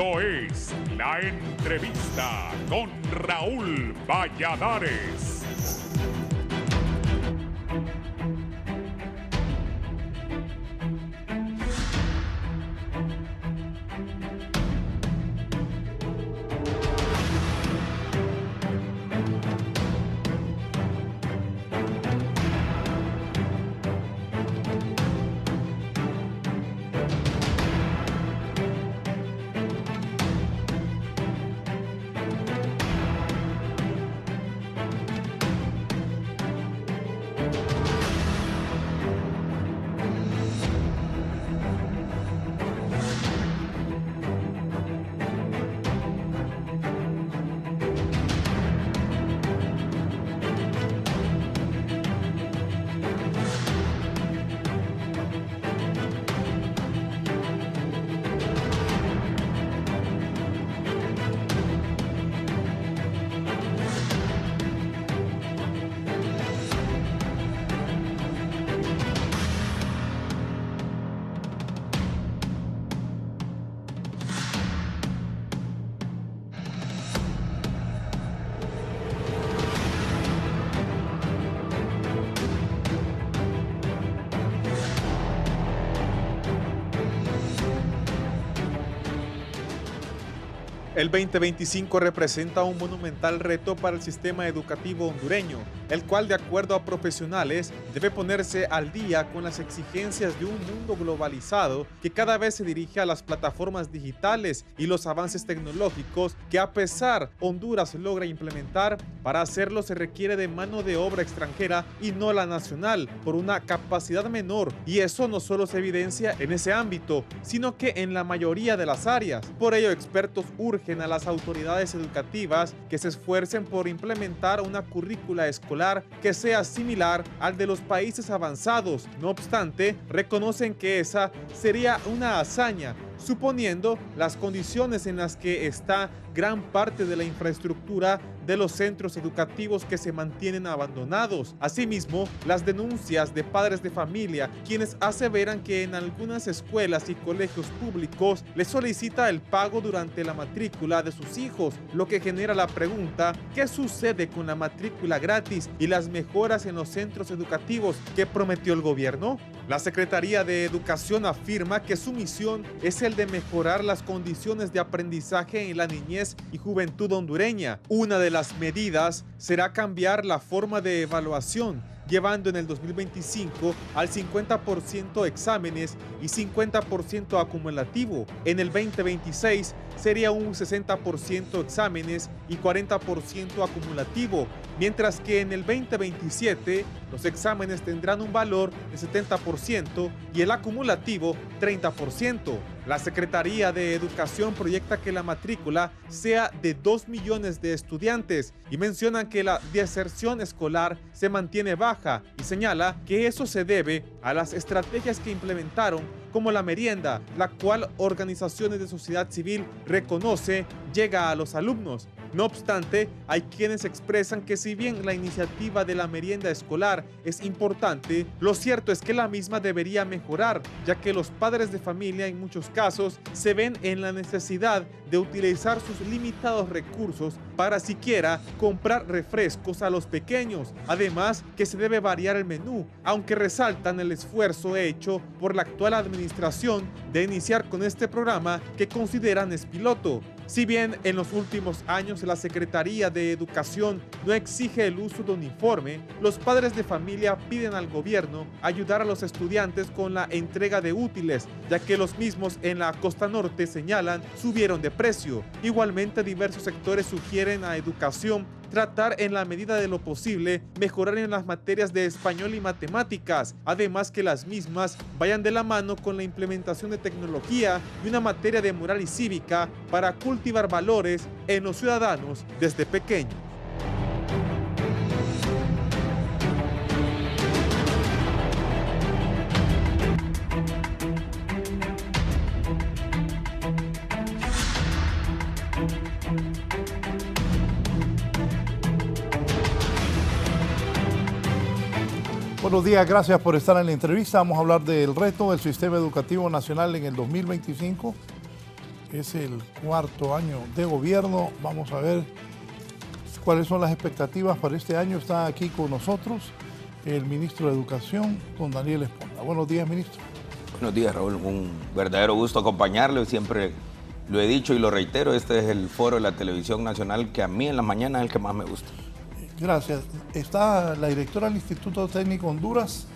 Esto es La Entrevista con Raúl Valladares. El 2025 representa un monumental reto para el sistema educativo hondureño, el cual, de acuerdo a profesionales, debe ponerse al día con las exigencias de un mundo globalizado que cada vez se dirige a las plataformas digitales y los avances tecnológicos que, a pesar, Honduras logra implementar. Para hacerlo se requiere de mano de obra extranjera y no la nacional, por una capacidad menor, y eso no solo se evidencia en ese ámbito, sino que en la mayoría de las áreas. Por ello, expertos urgen a las autoridades educativas que se esfuercen por implementar una currícula escolar que sea similar al de los países avanzados. No obstante, reconocen que esa sería una hazaña, suponiendo las condiciones en las que está gran parte de la infraestructura de los centros educativos que se mantienen abandonados. Asimismo, las denuncias de padres de familia, quienes aseveran que en algunas escuelas y colegios públicos les solicita el pago durante la matrícula de sus hijos, lo que genera la pregunta: ¿qué sucede con la matrícula gratis y las mejoras en los centros educativos que prometió el gobierno? La Secretaría de Educación afirma que su misión es el de mejorar las condiciones de aprendizaje en la niñez y juventud hondureña. Una de las medidas será cambiar la forma de evaluación, llevando en el 2025 al 50% exámenes y 50% acumulativo. En el 2026 sería un 60% exámenes y 40% acumulativo, mientras que en el 2027 los exámenes tendrán un valor de 70% y el acumulativo 30%. La Secretaría de Educación proyecta que la matrícula sea de 2 millones de estudiantes y mencionan que la deserción escolar se mantiene baja y señala que eso se debe a las estrategias que implementaron, como la merienda, la cual organizaciones de sociedad civil reconoce llega a los alumnos. No obstante, hay quienes expresan que si bien la iniciativa de la merienda escolar es importante, lo cierto es que la misma debería mejorar, ya que los padres de familia en muchos casos se ven en la necesidad de utilizar sus limitados recursos para siquiera comprar refrescos a los pequeños. Además, que se debe variar el menú, aunque resaltan el esfuerzo hecho por la actual administración de iniciar con este programa que consideran es piloto. Si bien en los últimos años la Secretaría de Educación no exige el uso de uniforme, los padres de familia piden al gobierno ayudar a los estudiantes con la entrega de útiles, ya que los mismos en la costa norte, señalan, subieron de precio. Igualmente, diversos sectores sugieren a Educación tratar en la medida de lo posible mejorar en las materias de español y matemáticas, además que las mismas vayan de la mano con la implementación de tecnología y una materia de moral y cívica para cultivar valores en los ciudadanos desde pequeños. Buenos días, gracias por estar en la entrevista. Vamos a hablar del reto del sistema educativo nacional en el 2025. es el cuarto año de gobierno. Vamos a ver cuáles son las expectativas para este año. Está aquí con nosotros el ministro de Educación, don Daniel Esponda. Buenos días, ministro. Buenos días, Raúl. Un verdadero gusto acompañarle. Siempre lo he dicho y lo reitero, este es el foro de la televisión nacional que a mí en la mañana es el que más me gusta. Gracias. Está la directora del Instituto Técnico Honduras,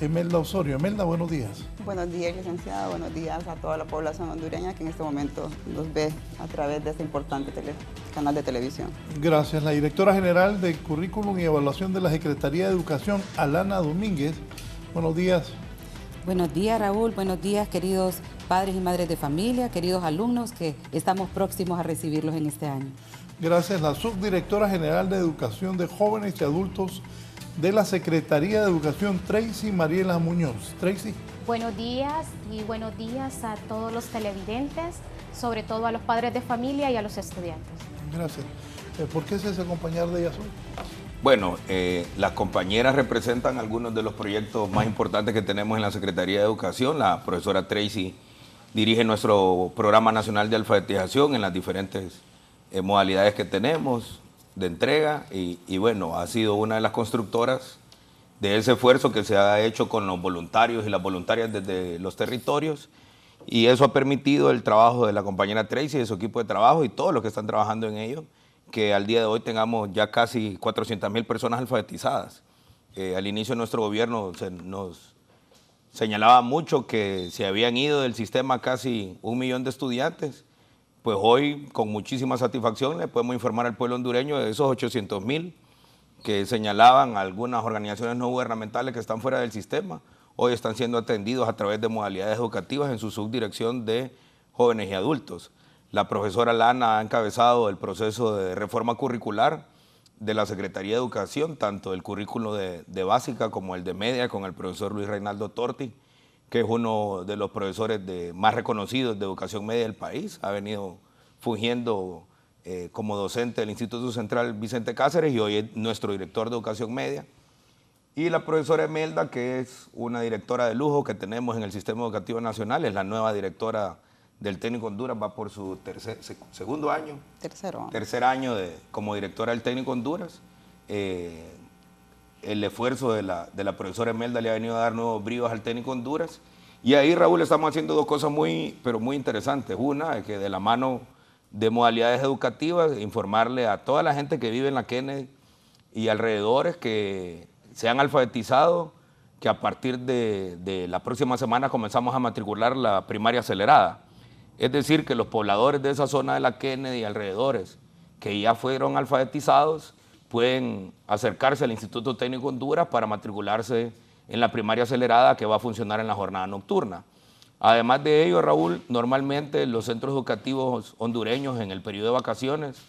Emelda Osorio. Emelda, buenos días. Buenos días, licenciado. Buenos días a toda la población hondureña que en este momento nos ve a través de este importante canal de televisión. Gracias. La directora general de Currículum y Evaluación de la Secretaría de Educación, Alana Domínguez. Buenos días. Buenos días, Raúl. Buenos días, queridos padres y madres de familia, queridos alumnos que estamos próximos a recibirlos en este año. Gracias. La subdirectora general de Educación de Jóvenes y Adultos de la Secretaría de Educación, Tracy Mariela Muñoz. Tracy. Buenos días y buenos días a todos los televidentes, sobre todo a los padres de familia y a los estudiantes. Gracias. ¿Por qué se hace acompañar de ellas hoy? Bueno, las compañeras representan algunos de los proyectos más importantes que tenemos en la Secretaría de Educación. La profesora Tracy dirige nuestro Programa Nacional de Alfabetización en las diferentes modalidades que tenemos de entrega y bueno, ha sido una de las constructoras de ese esfuerzo que se ha hecho con los voluntarios y las voluntarias desde los territorios, y eso ha permitido el trabajo de la compañera Tracy y de su equipo de trabajo y todos los que están trabajando en ello, que al día de hoy tengamos ya casi 400,000 personas alfabetizadas. Al inicio de nuestro gobierno nos señalaba mucho que se habían ido del sistema casi 1 millón de estudiantes. Pues hoy, con muchísima satisfacción, le podemos informar al pueblo hondureño de esos 800,000 que señalaban algunas organizaciones no gubernamentales que están fuera del sistema. Hoy están siendo atendidos a través de modalidades educativas en su subdirección de jóvenes y adultos. La profesora Lana ha encabezado el proceso de reforma curricular de la Secretaría de Educación, tanto el currículo de básica como el de media, con el profesor Luis Reinaldo Torti, que es uno de los profesores más reconocidos de educación media del país. Ha venido fungiendo como docente del Instituto Central Vicente Cáceres y hoy es nuestro director de educación media. Y la profesora Emelda, que es una directora de lujo que tenemos en el Sistema Educativo Nacional, es la nueva directora del Técnico Honduras, va por su segundo año. Tercer año como directora del Técnico Honduras. El esfuerzo de la profesora Emelda le ha venido a dar nuevos bríos al Técnico Honduras. Y ahí, Raúl, estamos haciendo dos cosas pero muy interesantes. Una es que de la mano de modalidades educativas, informarle a toda la gente que vive en la Kennedy y alrededores que se han alfabetizado, que a partir de la próxima semana comenzamos a matricular la primaria acelerada. Es decir, que los pobladores de esa zona de la Kennedy y alrededores que ya fueron alfabetizados pueden acercarse al Instituto Técnico Honduras para matricularse en la primaria acelerada que va a funcionar en la jornada nocturna. Además de ello, Raúl, normalmente los centros educativos hondureños en el periodo de vacaciones,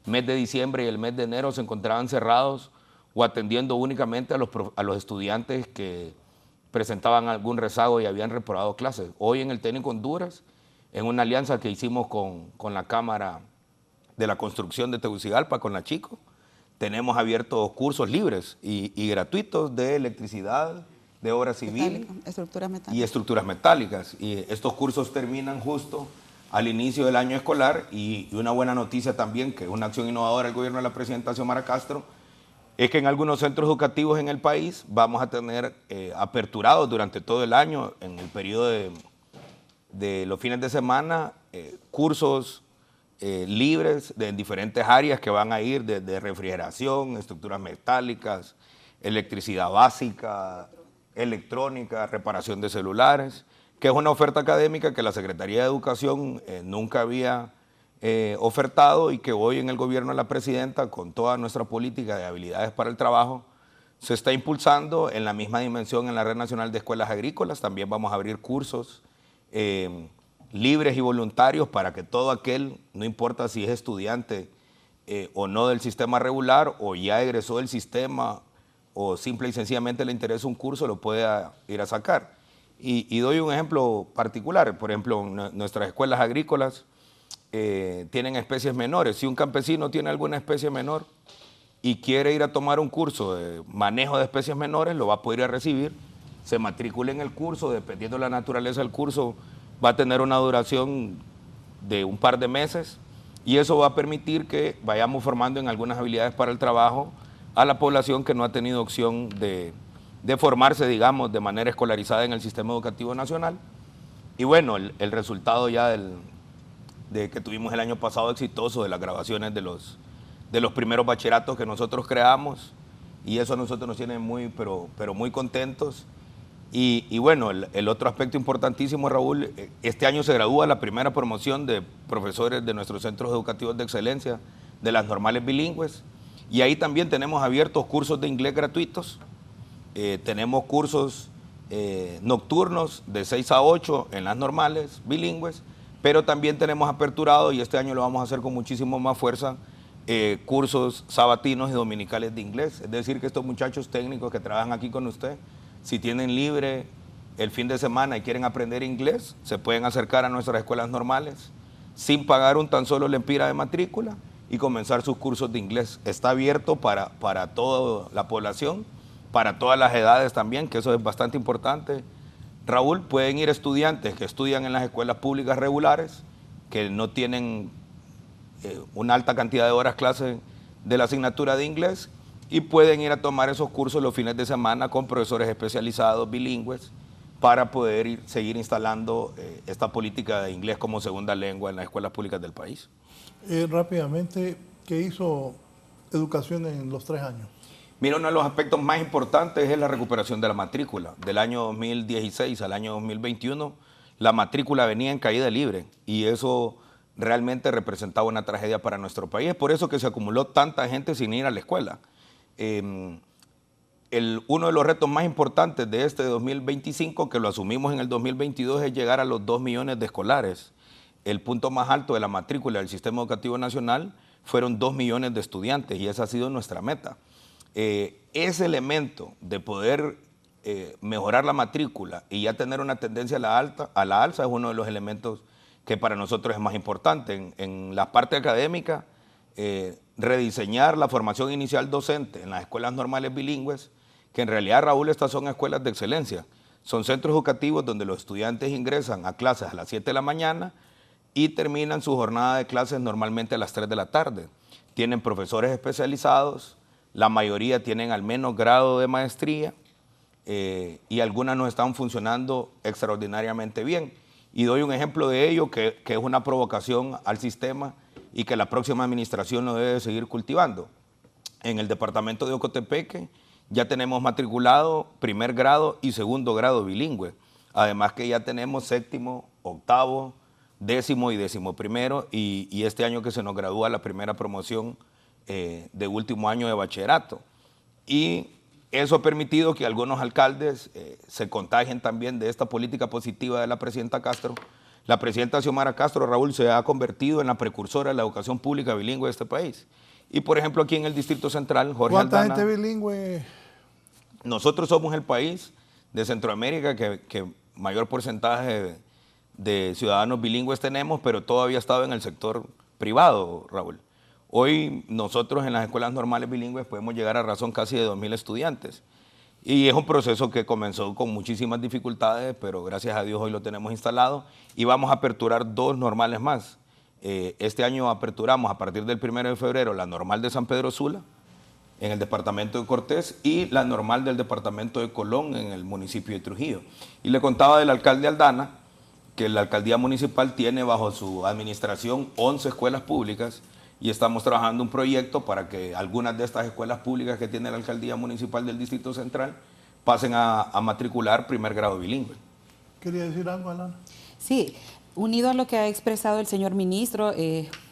mes de diciembre y el mes de enero, se encontraban cerrados o atendiendo únicamente a los estudiantes que presentaban algún rezago y habían reprobado clases. Hoy en el Técnico Honduras, en una alianza que hicimos con la Cámara de la Construcción de Tegucigalpa, con la Chico, tenemos abiertos cursos libres y gratuitos de electricidad, de obra civil y estructuras metálicas. Y estos cursos terminan justo al inicio del año escolar, y una buena noticia también, que es una acción innovadora del gobierno de la presidenta Xiomara Castro, es que en algunos centros educativos en el país vamos a tener aperturados durante todo el año, en el periodo de los fines de semana, cursos libres en diferentes áreas que van a ir desde refrigeración, estructuras metálicas, electricidad básica, electrónica, reparación de celulares, que es una oferta académica que la Secretaría de Educación nunca había ofertado, y que hoy en el gobierno de la presidenta, con toda nuestra política de habilidades para el trabajo, se está impulsando en la misma dimensión en la Red Nacional de Escuelas Agrícolas. También vamos a abrir cursos libres y voluntarios para que todo aquel, no importa si es estudiante o no del sistema regular, o ya egresó del sistema, o simple y sencillamente le interesa un curso, lo pueda ir a sacar. Y doy un ejemplo particular. Por ejemplo, nuestras escuelas agrícolas tienen especies menores. Si un campesino tiene alguna especie menor y quiere ir a tomar un curso de manejo de especies menores, lo va a poder ir a recibir, se matricula en el curso, dependiendo de la naturaleza del curso, va a tener una duración de un par de meses, y eso va a permitir que vayamos formando en algunas habilidades para el trabajo a la población que no ha tenido opción de formarse, digamos, de manera escolarizada en el sistema educativo nacional. Y bueno, el resultado ya de que tuvimos el año pasado exitoso de las grabaciones de los primeros bachilleratos que nosotros creamos, y eso a nosotros nos tiene muy, pero muy contentos. Y bueno, el otro aspecto importantísimo, Raúl, este año se gradúa la primera promoción de profesores de nuestros centros educativos de excelencia de las normales bilingües, y ahí también tenemos abiertos cursos de inglés gratuitos, tenemos cursos nocturnos de 6 a 8 en las normales bilingües, pero también tenemos aperturado, y este año lo vamos a hacer con muchísimo más fuerza, cursos sabatinos y dominicales de inglés. Es decir, que estos muchachos técnicos que trabajan aquí con usted, si tienen libre el fin de semana y quieren aprender inglés, se pueden acercar a nuestras escuelas normales sin pagar un tan solo lempira de matrícula y comenzar sus cursos de inglés. Está abierto para toda la población, para todas las edades también, que eso es bastante importante. Raúl, pueden ir estudiantes que estudian en las escuelas públicas regulares, que no tienen una alta cantidad de horas clase de la asignatura de inglés, y pueden ir a tomar esos cursos los fines de semana con profesores especializados bilingües para poder seguir instalando esta política de inglés como segunda lengua en las escuelas públicas del país. Rápidamente, ¿qué hizo educación en los 3 años? Mira, uno de los aspectos más importantes es la recuperación de la matrícula. Del año 2016 al año 2021, la matrícula venía en caída libre, y eso realmente representaba una tragedia para nuestro país. Es por eso que se acumuló tanta gente sin ir a la escuela. Uno de los retos más importantes de este 2025, que lo asumimos en el 2022, es llegar a los 2 millones de escolares. El punto más alto de la matrícula del Sistema Educativo Nacional fueron 2 millones de estudiantes, y esa ha sido nuestra meta. Ese elemento de poder mejorar la matrícula y ya tener una tendencia a la alza es uno de los elementos que para nosotros es más importante. En la parte académica, rediseñar la formación inicial docente en las escuelas normales bilingües, que en realidad, Raúl, estas son escuelas de excelencia. Son centros educativos donde los estudiantes ingresan a clases a las 7 de la mañana y terminan su jornada de clases normalmente a las 3 de la tarde. Tienen profesores especializados, la mayoría tienen al menos grado de maestría, y algunas no están funcionando extraordinariamente bien. Y doy un ejemplo de ello que es una provocación al sistema y que la próxima administración lo debe seguir cultivando. En el departamento de Ocotepeque ya tenemos matriculado primer grado y segundo grado bilingüe. Además que ya tenemos 7º, 8º, 10º y 11º, y este año que se nos gradúa la primera promoción de último año de bachillerato. Y eso ha permitido que algunos alcaldes se contagien también de esta política positiva de la presidenta Castro. La presidenta Xiomara Castro, Raúl, se ha convertido en la precursora de la educación pública bilingüe de este país. Y por ejemplo, aquí en el Distrito Central, Jorge Aldana. ¿Cuánta gente bilingüe? Nosotros somos el país de Centroamérica que mayor porcentaje de ciudadanos bilingües tenemos, pero todavía estaba en el sector privado, Raúl. Hoy nosotros en las escuelas normales bilingües podemos llegar a razón casi de 2.000 estudiantes. Y es un proceso que comenzó con muchísimas dificultades, pero gracias a Dios hoy lo tenemos instalado y vamos a aperturar 2 normales más. Este año aperturamos a partir del 1 de febrero la normal de San Pedro Sula en el departamento de Cortés y la normal del departamento de Colón en el municipio de Trujillo. Y le contaba del alcalde Aldana que la alcaldía municipal tiene bajo su administración 11 escuelas públicas, y estamos trabajando un proyecto para que algunas de estas escuelas públicas que tiene la alcaldía municipal del Distrito Central pasen a matricular primer grado bilingüe. ¿Quería decir algo, Alana? Sí, unido a lo que ha expresado el señor ministro,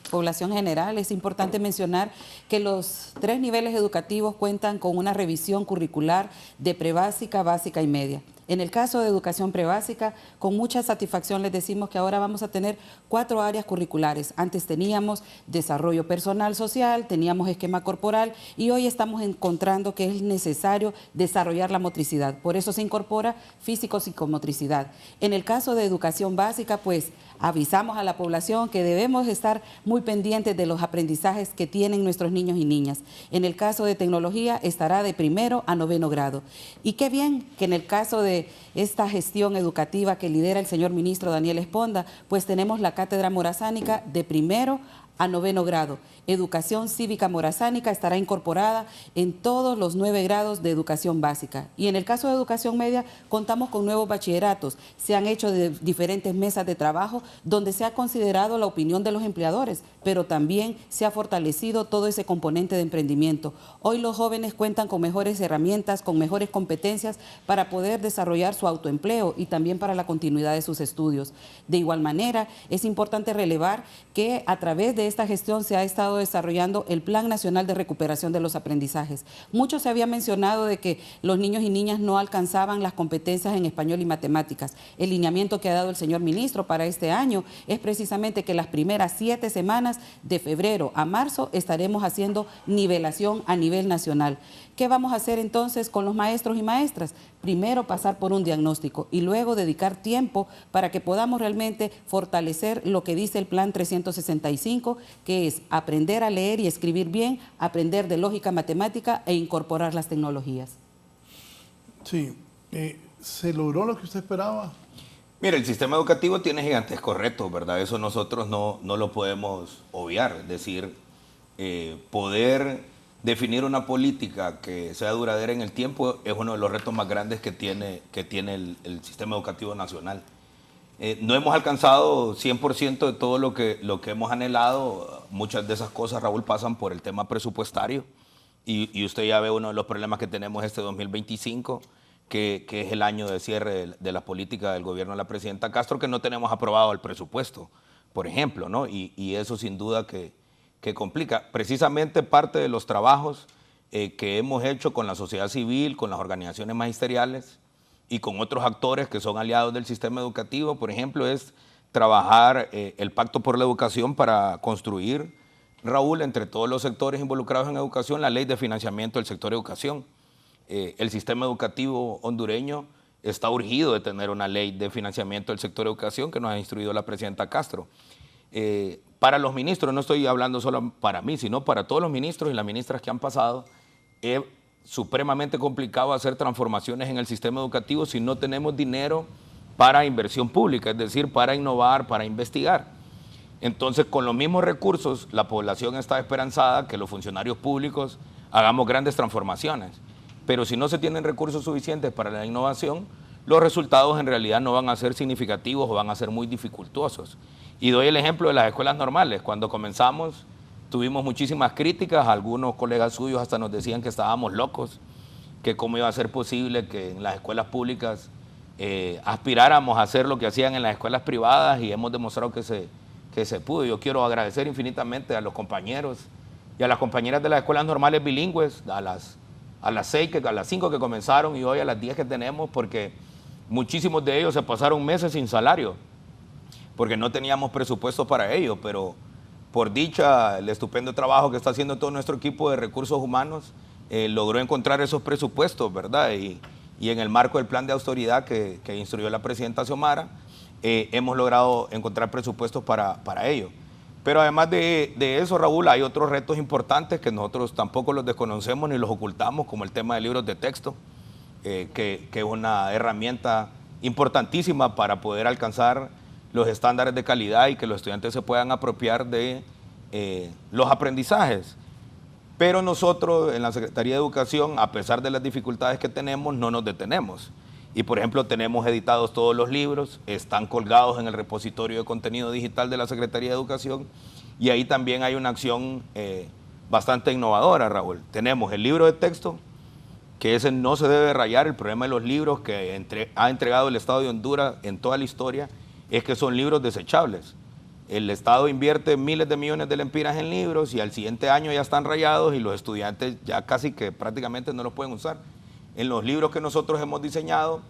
población general, es importante mencionar que los 3 niveles educativos cuentan con una revisión curricular de prebásica, básica y media. En el caso de educación prebásica, con mucha satisfacción les decimos que ahora vamos a tener 4 áreas curriculares. Antes teníamos desarrollo personal social, teníamos esquema corporal, y hoy estamos encontrando que es necesario desarrollar la motricidad. Por eso se incorpora físico-psicomotricidad. En el caso de educación básica, pues avisamos a la población que debemos estar muy pendientes de los aprendizajes que tienen nuestros niños y niñas. En el caso de tecnología estará de 1º a 9º grado. Y qué bien que en el caso de de esta gestión educativa que lidera el señor ministro Daniel Esponda, pues tenemos la Cátedra Morazánica de 1º a 9º grado. Educación Cívica Morazánica estará incorporada en todos los 9 grados de educación básica. Y en el caso de educación media, contamos con nuevos bachilleratos. Se han hecho diferentes mesas de trabajo donde se ha considerado la opinión de los empleadores, pero también se ha fortalecido todo ese componente de emprendimiento. Hoy los jóvenes cuentan con mejores herramientas, con mejores competencias para poder desarrollar su autoempleo y también para la continuidad de sus estudios. De igual manera, es importante relevar que a través de esta gestión se ha estado desarrollando el Plan Nacional de Recuperación de los Aprendizajes. Mucho se había mencionado de que los niños y niñas no alcanzaban las competencias en español y matemáticas. El lineamiento que ha dado el señor ministro para este año es precisamente que las primeras 7 semanas de febrero a marzo estaremos haciendo nivelación a nivel nacional. ¿Qué vamos a hacer entonces con los maestros y maestras? Primero pasar por un diagnóstico y luego dedicar tiempo para que podamos realmente fortalecer lo que dice el Plan 365, que es aprender a leer y escribir bien, aprender de lógica matemática e incorporar las tecnologías. Sí, ¿se logró lo que usted esperaba? Mira, el sistema educativo tiene gigantescos retos, ¿verdad? Eso nosotros no lo podemos obviar. Es decir, poder definir una política que sea duradera en el tiempo es uno de los retos más grandes que tiene el sistema educativo nacional. No hemos alcanzado 100% de todo lo que hemos anhelado. Muchas de esas cosas, Raúl, pasan por el tema presupuestario. Y usted ya ve uno de los problemas que tenemos este 2025, que es el año de cierre de la política del gobierno de la presidenta Castro, que no tenemos aprobado el presupuesto, por ejemplo, ¿no? Y eso sin duda que complica. Precisamente parte de los trabajos que hemos hecho con la sociedad civil, con las organizaciones magisteriales y con otros actores que son aliados del sistema educativo, por ejemplo, es trabajar el Pacto por la Educación para construir, Raúl, entre todos los sectores involucrados en educación, la ley de financiamiento del sector educación. El sistema educativo hondureño está urgido de tener una ley de financiamiento del sector educación que nos ha instruido la presidenta Castro. Para los ministros, no estoy hablando solo para mí, sino para todos los ministros y las ministras que han pasado, es supremamente complicado hacer transformaciones en el sistema educativo si no tenemos dinero para inversión pública, es decir, para innovar, para investigar. Entonces, con los mismos recursos, la población está esperanzada que los funcionarios públicos hagamos grandes transformaciones. Pero si no se tienen recursos suficientes para la innovación, los resultados en realidad no van a ser significativos o van a ser muy dificultosos. Y doy el ejemplo de las escuelas normales. Cuando comenzamos tuvimos muchísimas críticas, algunos colegas suyos hasta nos decían que estábamos locos, que cómo iba a ser posible que en las escuelas públicas aspiráramos a hacer lo que hacían en las escuelas privadas, y hemos demostrado que se pudo. Yo quiero agradecer infinitamente a los compañeros y a las compañeras de las escuelas normales bilingües, a las 5 que comenzaron y hoy a las 10 que tenemos, porque muchísimos de ellos se pasaron meses sin salario, porque no teníamos presupuesto para ello, pero por dicha, el estupendo trabajo que está haciendo todo nuestro equipo de recursos humanos logró encontrar esos presupuestos, ¿verdad? Y en el marco del plan de austeridad que instruyó la presidenta Xiomara, hemos logrado encontrar presupuestos para ello. Pero además de eso, Raúl, hay otros retos importantes que nosotros tampoco los desconocemos ni los ocultamos, como el tema de libros de texto, que es una herramienta importantísima para poder alcanzar los estándares de calidad y que los estudiantes se puedan apropiar de los aprendizajes. Pero nosotros en la Secretaría de Educación, a pesar de las dificultades que tenemos, no nos detenemos. Y por ejemplo, tenemos editados todos los libros, están colgados en el repositorio de contenido digital de la Secretaría de Educación, y ahí también hay una acción bastante innovadora, Raúl. Tenemos el libro de texto, que ese no se debe rayar. El problema de los libros que ha entregado el Estado de Honduras en toda la historia es que son libros desechables. El Estado invierte miles de millones de lempiras en libros y al siguiente año ya están rayados y los estudiantes ya casi que prácticamente no los pueden usar. En los libros que nosotros hemos diseñado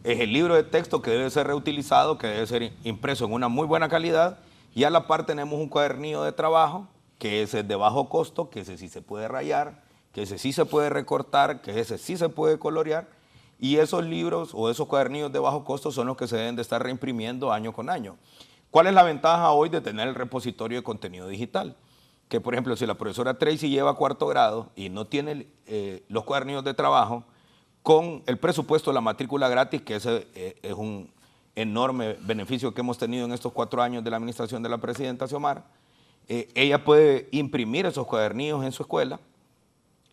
es el libro de texto que debe ser reutilizado, que debe ser impreso en una muy buena calidad, y a la par tenemos un cuadernillo de trabajo que ese es de bajo costo, que ese sí se puede rayar, que ese sí se puede recortar, que ese sí se puede colorear, y esos libros o esos cuadernillos de bajo costo son los que se deben de estar reimprimiendo año con año. ¿Cuál es la ventaja hoy de tener el repositorio de contenido digital? Que, por ejemplo, si la profesora Tracy lleva 4º grado y no tiene los cuadernillos de trabajo, con el presupuesto de la matrícula gratis, que ese es un enorme beneficio que hemos tenido en estos 4 años de la administración de la presidenta Xiomara. Ella puede imprimir esos cuadernillos en su escuela,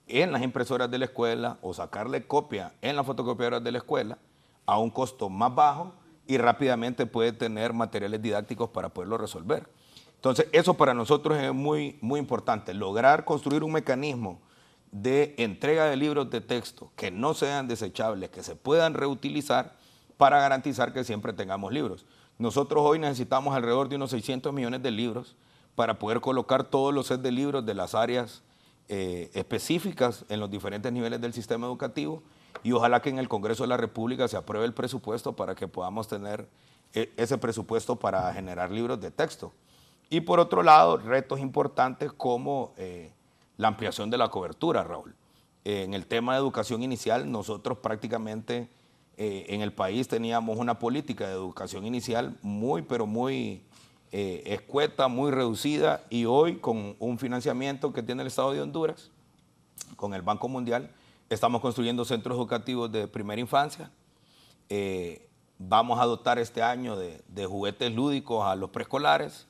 en las impresoras de la escuela, o sacarle copia en las fotocopiadoras de la escuela a un costo más bajo, y rápidamente puede tener materiales didácticos para poderlo resolver. Entonces, eso para nosotros es muy, muy importante, lograr construir un mecanismo de entrega de libros de texto que no sean desechables, que se puedan reutilizar para garantizar que siempre tengamos libros. Nosotros hoy necesitamos alrededor de unos 600 millones de libros para poder colocar todos los sets de libros de las áreas específicas en los diferentes niveles del sistema educativo, y ojalá que en el Congreso de la República se apruebe el presupuesto para que podamos tener ese presupuesto para generar libros de texto. Y por otro lado, retos importantes como la ampliación de la cobertura, Raúl. En el tema de educación inicial, nosotros prácticamente en el país teníamos una política de educación inicial muy, pero muy escueta, muy reducida, y hoy con un financiamiento que tiene el Estado de Honduras, con el Banco Mundial, estamos construyendo centros educativos de primera infancia. Vamos a dotar este año de juguetes lúdicos a los preescolares,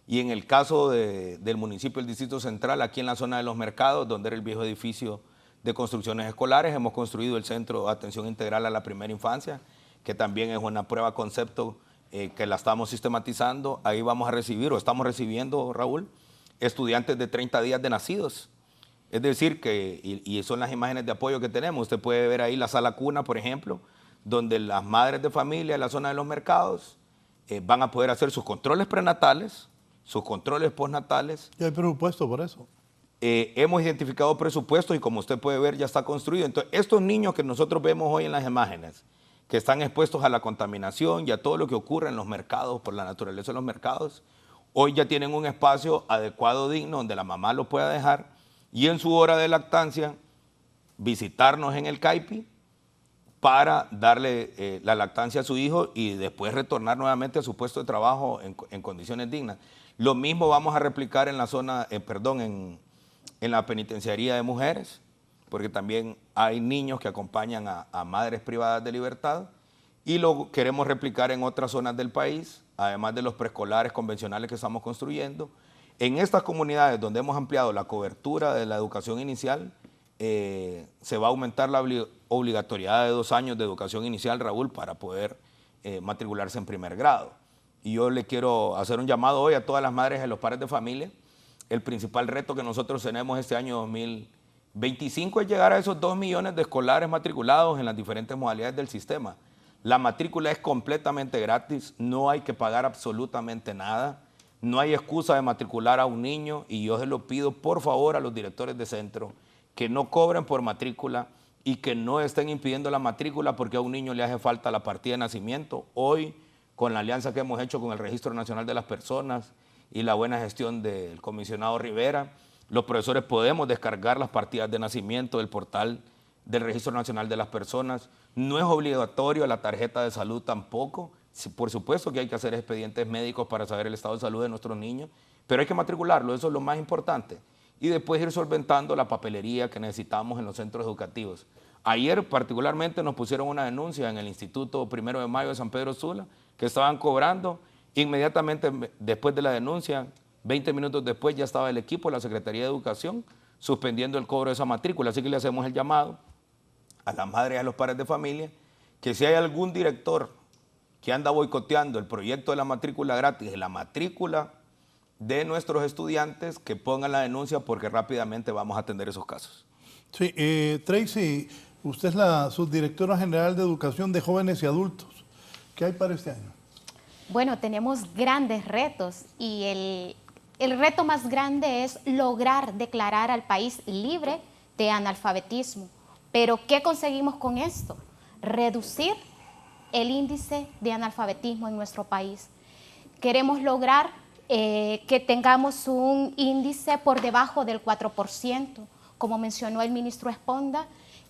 y en el caso del municipio del Distrito Central, aquí en la zona de los mercados, donde era el viejo edificio de construcciones escolares, hemos construido el Centro de Atención Integral a la Primera Infancia, que también es una prueba concepto que la estamos sistematizando. Ahí vamos a recibir, o estamos recibiendo, Raúl, estudiantes de 30 días de nacidos. Es decir, y son las imágenes de apoyo que tenemos. Usted puede ver ahí la sala cuna, por ejemplo, donde las madres de familia en la zona de los mercados van a poder hacer sus controles prenatales, sus controles postnatales. ¿Y hay presupuesto por eso? Hemos identificado presupuestos y, como usted puede ver, ya está construido. Entonces, estos niños que nosotros vemos hoy en las imágenes, que están expuestos a la contaminación y a todo lo que ocurre en los mercados, por la naturaleza de los mercados, hoy ya tienen un espacio adecuado, digno, donde la mamá lo pueda dejar, y en su hora de lactancia visitarnos en el CAIPI para darle la lactancia a su hijo y después retornar nuevamente a su puesto de trabajo en condiciones dignas. Lo mismo vamos a replicar en la zona, en la penitenciaría de mujeres, porque también hay niños que acompañan a madres privadas de libertad, y lo queremos replicar en otras zonas del país, además de los preescolares convencionales que estamos construyendo. En estas comunidades donde hemos ampliado la cobertura de la educación inicial, se va a aumentar la obligatoriedad de 2 años de educación inicial, Raúl, para poder matricularse en primer grado. Y yo le quiero hacer un llamado hoy a todas las madres y los padres de familia. El principal reto que nosotros tenemos este año 2025 es llegar a esos 2 millones de escolares matriculados en las diferentes modalidades del sistema. La matrícula es completamente gratis, no hay que pagar absolutamente nada, no hay excusa de matricular a un niño, y yo se lo pido por favor a los directores de centro que no cobren por matrícula y que no estén impidiendo la matrícula porque a un niño le hace falta la partida de nacimiento. Hoy, con la alianza que hemos hecho con el Registro Nacional de las Personas y la buena gestión del comisionado Rivera, los profesores podemos descargar las partidas de nacimiento del portal del Registro Nacional de las Personas. No es obligatorio la tarjeta de salud tampoco. Por supuesto que hay que hacer expedientes médicos para saber el estado de salud de nuestros niños, pero hay que matricularlo, eso es lo más importante. Y después ir solventando la papelería que necesitamos en los centros educativos. Ayer particularmente nos pusieron una denuncia en el Instituto 1 de Mayo de San Pedro Sula, que estaban cobrando. Inmediatamente después de la denuncia, 20 minutos después, ya estaba el equipo de la Secretaría de Educación suspendiendo el cobro de esa matrícula. Así que le hacemos el llamado a las madres y a los padres de familia que si hay algún director que anda boicoteando el proyecto de la matrícula gratis, de la matrícula de nuestros estudiantes, que pongan la denuncia, porque rápidamente vamos a atender esos casos. Sí, Tracy, usted es la subdirectora general de Educación de Jóvenes y Adultos. ¿Qué hay para este año? Bueno, tenemos grandes retos, y el reto más grande es lograr declarar al país libre de analfabetismo. Pero ¿qué conseguimos con esto? Reducir el índice de analfabetismo en nuestro país. Queremos lograr que tengamos un índice por debajo del 4%. Como mencionó el ministro Esponda,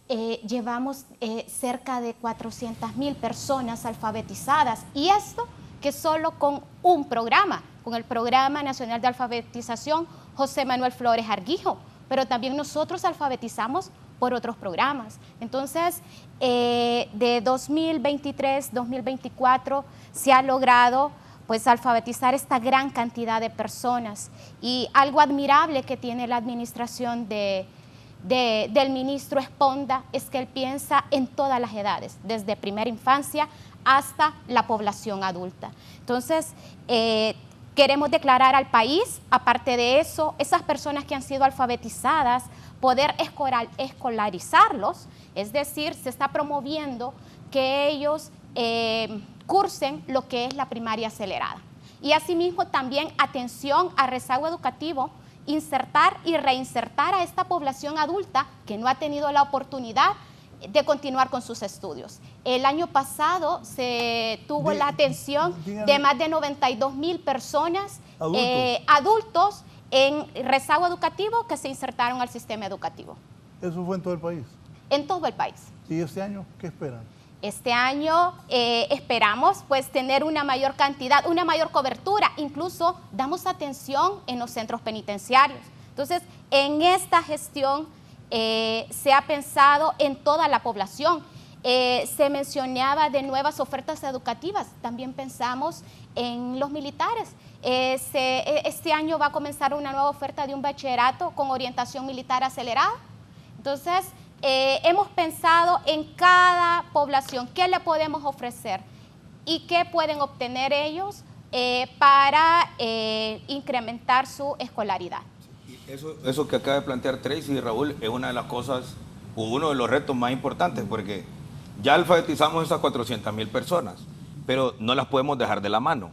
llevamos cerca de 400.000 personas alfabetizadas, y esto que solo con un programa, con el Programa Nacional de Alfabetización José Manuel Flores Arguijo, pero también nosotros alfabetizamos por otros programas. Entonces, de 2023-2024 se ha logrado pues alfabetizar esta gran cantidad de personas, y algo admirable que tiene la administración del ministro Esponda es que él piensa en todas las edades, desde primera infancia hasta la población adulta. Entonces, queremos declarar al país, aparte de eso, esas personas que han sido alfabetizadas, poder escolarizarlos, es decir, se está promoviendo que ellos cursen lo que es la primaria acelerada. Y asimismo también atención a rezago educativo, insertar y reinsertar a esta población adulta que no ha tenido la oportunidad de continuar con sus estudios. El año pasado se tuvo la atención de más de 92,000 personas adultos en rezago educativo que se insertaron al sistema educativo. ¿Eso fue en todo el país? En todo el país. ¿Y este año qué esperan? Este año esperamos pues tener una mayor cantidad, una mayor cobertura, incluso damos atención en los centros penitenciarios. Entonces, en esta gestión se ha pensado en toda la población. Se mencionaba de nuevas ofertas educativas, también pensamos en los militares. Este año va a comenzar una nueva oferta de un bachillerato con orientación militar acelerada. Entonces, hemos pensado en cada población, qué le podemos ofrecer y qué pueden obtener ellos para incrementar su escolaridad. Eso que acaba de plantear Tracy y Raúl es una de las cosas, o uno de los retos más importantes, porque ya alfabetizamos esas 400,000 personas, pero no las podemos dejar de la mano.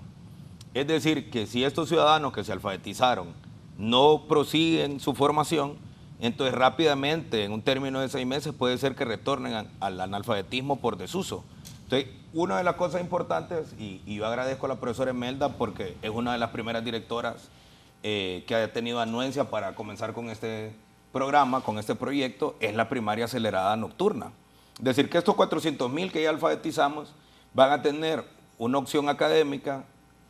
Es decir, que si estos ciudadanos que se alfabetizaron no prosiguen su formación, entonces rápidamente, en un término de 6 meses, puede ser que retornen al analfabetismo por desuso. Entonces, una de las cosas importantes, y yo agradezco a la profesora Emelda porque es una de las primeras directoras que ha tenido anuencia para comenzar con este programa, con este proyecto, es la primaria acelerada nocturna. Es decir, que estos 400,000 que ya alfabetizamos van a tener una opción académica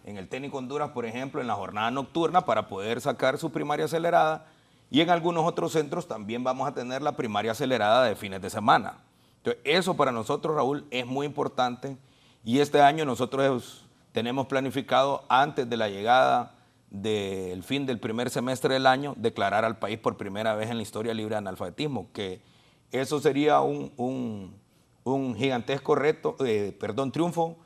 en el Técnico Honduras, por ejemplo, en la jornada nocturna para poder sacar su primaria acelerada, y en algunos otros centros también vamos a tener la primaria acelerada de fines de semana. Entonces, eso para nosotros, Raúl, es muy importante, y este año nosotros tenemos planificado, antes de la llegada del fin del primer semestre del año, declarar al país por primera vez en la historia libre de analfabetismo, que eso sería un gigantesco triunfo,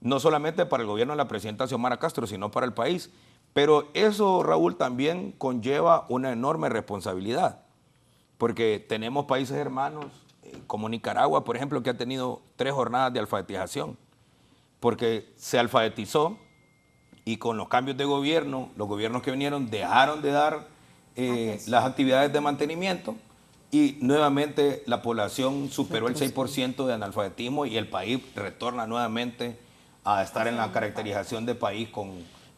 no solamente para el gobierno de la presidenta Xiomara Castro, sino para el país. Pero eso, Raúl, también conlleva una enorme responsabilidad, porque tenemos países hermanos, como Nicaragua, por ejemplo, que ha tenido 3 jornadas de alfabetización, porque se alfabetizó y con los cambios de gobierno, los gobiernos que vinieron dejaron de dar las actividades de mantenimiento, y nuevamente la población superó el 6% de analfabetismo y el país retorna nuevamente a estar en la caracterización de país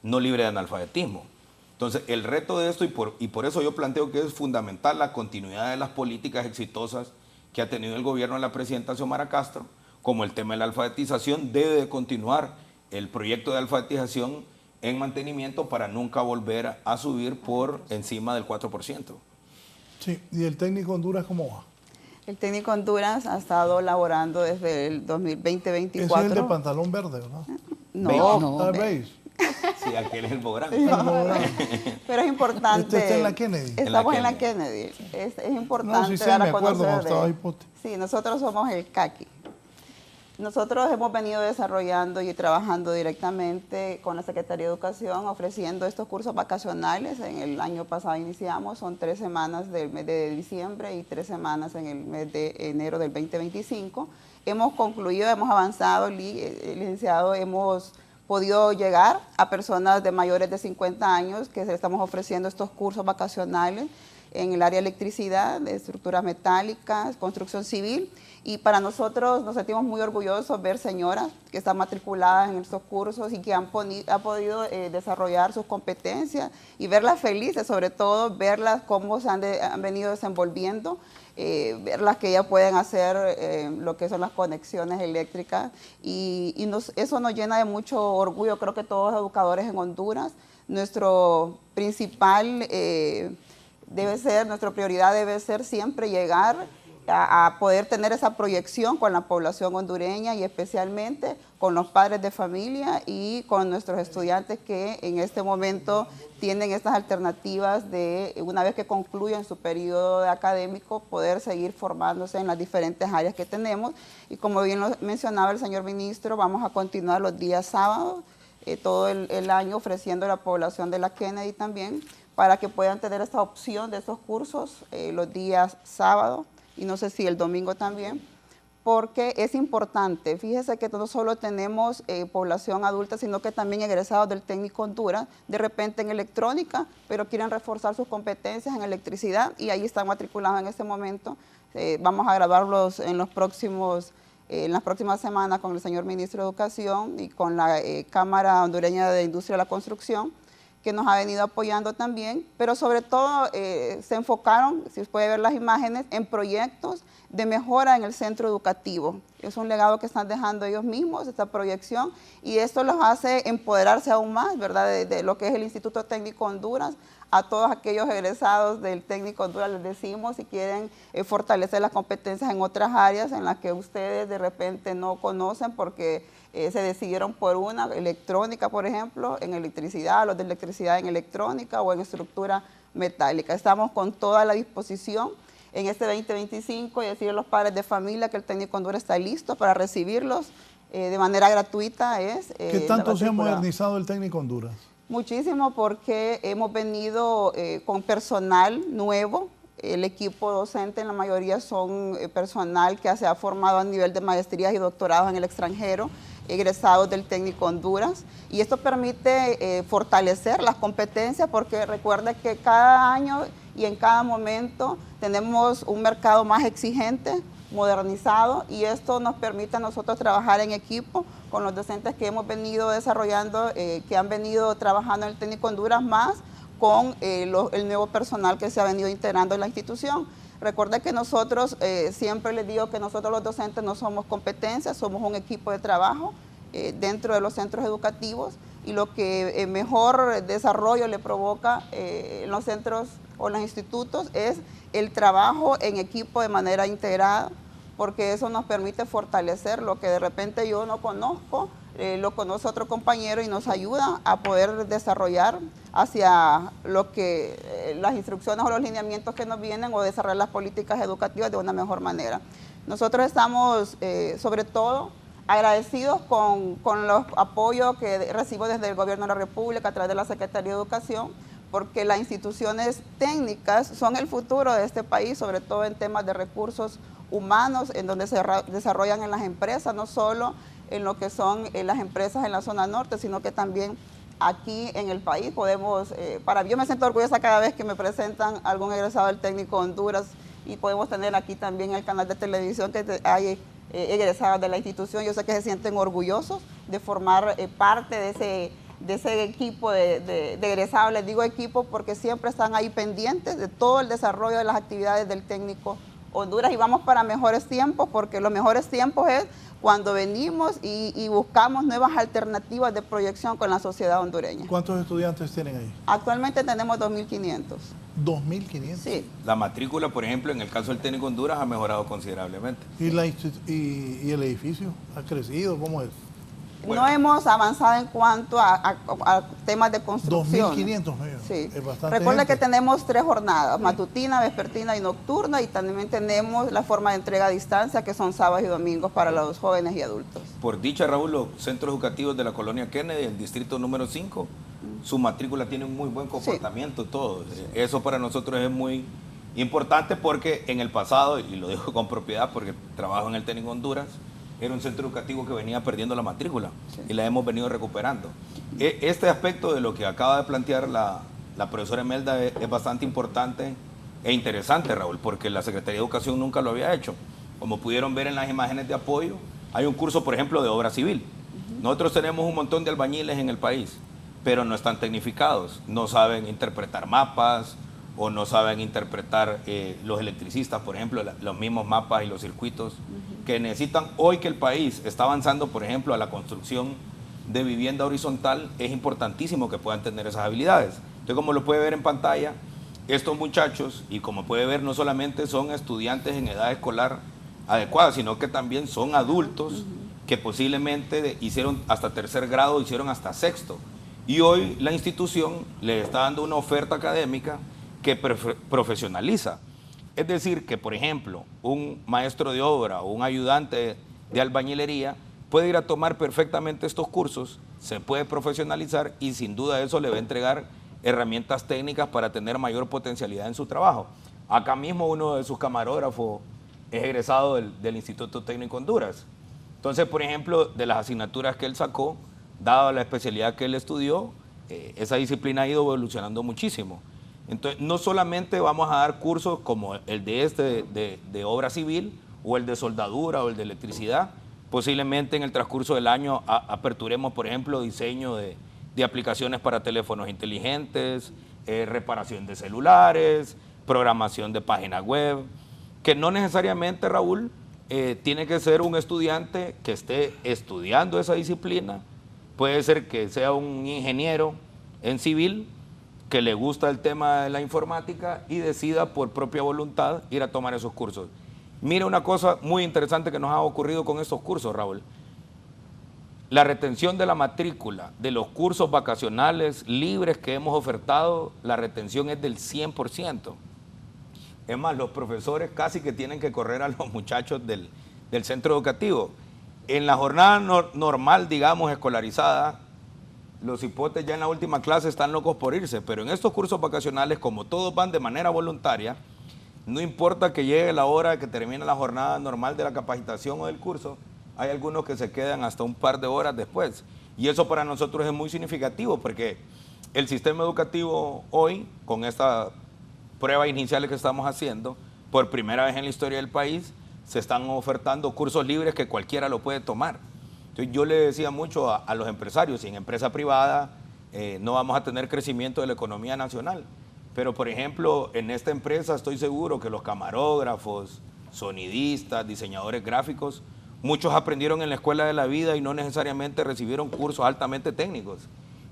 no libre de analfabetismo. Entonces, el reto de esto, y por eso yo planteo que es fundamental la continuidad de las políticas exitosas que ha tenido el gobierno de la presidenta Xiomara Castro, como el tema de la alfabetización, debe de continuar el proyecto de alfabetización en mantenimiento para nunca volver a subir por encima del 4%. Sí, ¿y el Técnico Honduras cómo va? El Técnico Honduras ha estado laborando desde el 2020-2024. Ese es el de pantalón verde, ¿verdad? No. ¿Veis? Sí, aquel es el Bográn. Pero es importante. Este está en la Kennedy. Estamos en la Kennedy. Es importante sí, dar me a acuerdo conocer. cuando estaba ahí, Pote. Sí, nosotros somos el CACI. Nosotros hemos venido desarrollando y trabajando directamente con la Secretaría de Educación, ofreciendo estos cursos vacacionales. En el año pasado iniciamos, son 3 semanas del mes de diciembre y 3 semanas en el mes de enero del 2025. Hemos concluido, hemos avanzado, licenciado, hemos podido llegar a personas de mayores de 50 años que les estamos ofreciendo estos cursos vacacionales en el área de electricidad, de estructuras metálicas, construcción civil. Y para nosotros nos sentimos muy orgullosos ver señoras que están matriculadas en estos cursos y que han podido desarrollar sus competencias y verlas felices, sobre todo verlas cómo se han venido desenvolviendo, verlas que ya pueden hacer lo que son las conexiones eléctricas y eso nos llena de mucho orgullo. Creo que todos los educadores en Honduras, nuestro principal nuestra prioridad debe ser siempre llegar a poder tener esa proyección con la población hondureña y especialmente con los padres de familia y con nuestros estudiantes que en este momento tienen estas alternativas de, una vez que concluyen su periodo académico, poder seguir formándose en las diferentes áreas que tenemos. Y como bien lo mencionaba el señor ministro, vamos a continuar los días sábados, todo el año ofreciendo a la población de la Kennedy también, para que puedan tener esta opción de estos cursos los días sábados, y no sé si el domingo también, porque es importante. Fíjese que no solo tenemos población adulta, sino que también egresados del técnico Honduras, de repente en electrónica, pero quieren reforzar sus competencias en electricidad y ahí están matriculados en este momento. Vamos a graduarlos en las próximas semanas con el señor ministro de Educación y con la Cámara Hondureña de Industria de la Construcción, que nos ha venido apoyando también, pero sobre todo se enfocaron, si puede ver las imágenes, en proyectos de mejora en el centro educativo. Es un legado que están dejando ellos mismos, esta proyección, y esto los hace empoderarse aún más, ¿verdad?, de lo que es el Instituto Técnico Honduras. A todos aquellos egresados del Técnico Honduras les decimos, si quieren fortalecer las competencias en otras áreas en las que ustedes de repente no conocen porque se decidieron por una, electrónica por ejemplo, en electricidad, los de electricidad en electrónica o en estructura metálica. Estamos con toda la disposición en este 2025 y decirle a los padres de familia que el Técnico Honduras está listo para recibirlos de manera gratuita. ¿Qué tanto se ha modernizado el Técnico Honduras? Muchísimo, porque hemos venido con personal nuevo. El equipo docente en la mayoría son personal que se ha formado a nivel de maestrías y doctorados en el extranjero, egresados del Técnico Honduras, y esto permite fortalecer las competencias, porque recuerda que cada año y en cada momento tenemos un mercado más exigente, modernizado, y esto nos permite a nosotros trabajar en equipo con los docentes que hemos venido desarrollando, que han venido trabajando en el Técnico Honduras, más con el nuevo personal que se ha venido integrando en la institución. Recuerda que nosotros, siempre les digo que nosotros los docentes no somos competencias, somos un equipo de trabajo dentro de los centros educativos, y lo que mejor desarrollo le provoca en los centros o en los institutos es el trabajo en equipo de manera integrada, porque eso nos permite fortalecer lo que de repente yo no conozco, lo conoce otro compañero y nos ayuda a poder desarrollar hacia lo que las instrucciones o los lineamientos que nos vienen, o desarrollar las políticas educativas de una mejor manera. Nosotros estamos sobre todo agradecidos con los apoyos que recibo desde el Gobierno de la República a través de la Secretaría de Educación, porque las instituciones técnicas son el futuro de este país, sobre todo en temas de recursos humanos, en donde se desarrollan en las empresas, no solo en lo que son las empresas en la zona norte, sino que también aquí en el país podemos, yo me siento orgullosa cada vez que me presentan algún egresado del Técnico Honduras, y podemos tener aquí también el canal de televisión que hay egresados de la institución. Yo sé que se sienten orgullosos de formar parte de ese equipo de egresados. Les digo equipo porque siempre están ahí pendientes de todo el desarrollo de las actividades del Técnico Honduras, y vamos para mejores tiempos, porque los mejores tiempos es cuando venimos y buscamos nuevas alternativas de proyección con la sociedad hondureña. ¿Cuántos estudiantes tienen ahí? Actualmente tenemos 2.500. ¿2.500? Sí. La matrícula, por ejemplo, en el caso del Técnico Honduras ha mejorado considerablemente. ¿Y el edificio ha crecido? ¿Cómo es? Bueno, no hemos avanzado en cuanto a temas de construcción. 2.500, sí. Es bastante. Recuerda gente. que tenemos 3 jornadas, matutina, vespertina y nocturna, y también tenemos la forma de entrega a distancia, que son sábados y domingos para los jóvenes y adultos. Por dicha, Raúl, los centros educativos de la colonia Kennedy, el distrito número 5, su matrícula tiene un muy buen comportamiento, todo. Eso para nosotros es muy importante, porque en el pasado, y lo digo con propiedad porque trabajo en el Técnico Honduras, era un centro educativo que venía perdiendo la matrícula, y la hemos venido recuperando. Este aspecto de lo que acaba de plantear la profesora Imelda es bastante importante e interesante, Raúl, porque la Secretaría de Educación nunca lo había hecho. Como pudieron ver en las imágenes de apoyo, hay un curso, por ejemplo, de obra civil. Nosotros tenemos un montón de albañiles en el país, pero no están tecnificados, no saben interpretar mapas, o no saben interpretar los electricistas, por ejemplo, los mismos mapas y los circuitos que necesitan hoy que el país está avanzando, por ejemplo, a la construcción de vivienda horizontal. Es importantísimo que puedan tener esas habilidades. Entonces, como lo puede ver en pantalla, estos muchachos, y como puede ver, no solamente son estudiantes en edad escolar adecuada, sino que también son adultos que posiblemente hicieron hasta tercer grado, hicieron hasta sexto. Y hoy la institución le está dando una oferta académica que profesionaliza. Es decir, que por ejemplo, un maestro de obra o un ayudante de albañilería puede ir a tomar perfectamente estos cursos, se puede profesionalizar y sin duda eso le va a entregar herramientas técnicas para tener mayor potencialidad en su trabajo. Acá mismo uno de sus camarógrafos es egresado del Instituto Técnico Honduras. Entonces, por ejemplo, de las asignaturas que él sacó, dada la especialidad que él estudió, esa disciplina ha ido evolucionando muchísimo. Entonces, no solamente vamos a dar cursos como el de obra civil o el de soldadura o el de electricidad, posiblemente en el transcurso del año aperturemos, por ejemplo, diseño de aplicaciones para teléfonos inteligentes, reparación de celulares, programación de páginas web, que no necesariamente, Raúl, tiene que ser un estudiante que esté estudiando esa disciplina, puede ser que sea un ingeniero en civil que le gusta el tema de la informática y decida por propia voluntad ir a tomar esos cursos. Mira una cosa muy interesante que nos ha ocurrido con estos cursos, Raúl. La retención de la matrícula de los cursos vacacionales libres que hemos ofertado, la retención es del 100%. Es más, los profesores casi que tienen que correr a los muchachos del centro educativo. En la jornada normal, digamos, escolarizada, los hipotes ya en la última clase están locos por irse, pero en estos cursos vacacionales, como todos van de manera voluntaria, no importa que llegue la hora de que termine la jornada normal de la capacitación o del curso, hay algunos que se quedan hasta un par de horas después. Y eso para nosotros es muy significativo porque el sistema educativo hoy, con esta prueba inicial que estamos haciendo, por primera vez en la historia del país, se están ofertando cursos libres que cualquiera lo puede tomar. Entonces yo le decía mucho a los empresarios, en empresa privada no vamos a tener crecimiento de la economía nacional. Pero, por ejemplo, en esta empresa estoy seguro que los camarógrafos, sonidistas, diseñadores gráficos, muchos aprendieron en la escuela de la vida y no necesariamente recibieron cursos altamente técnicos.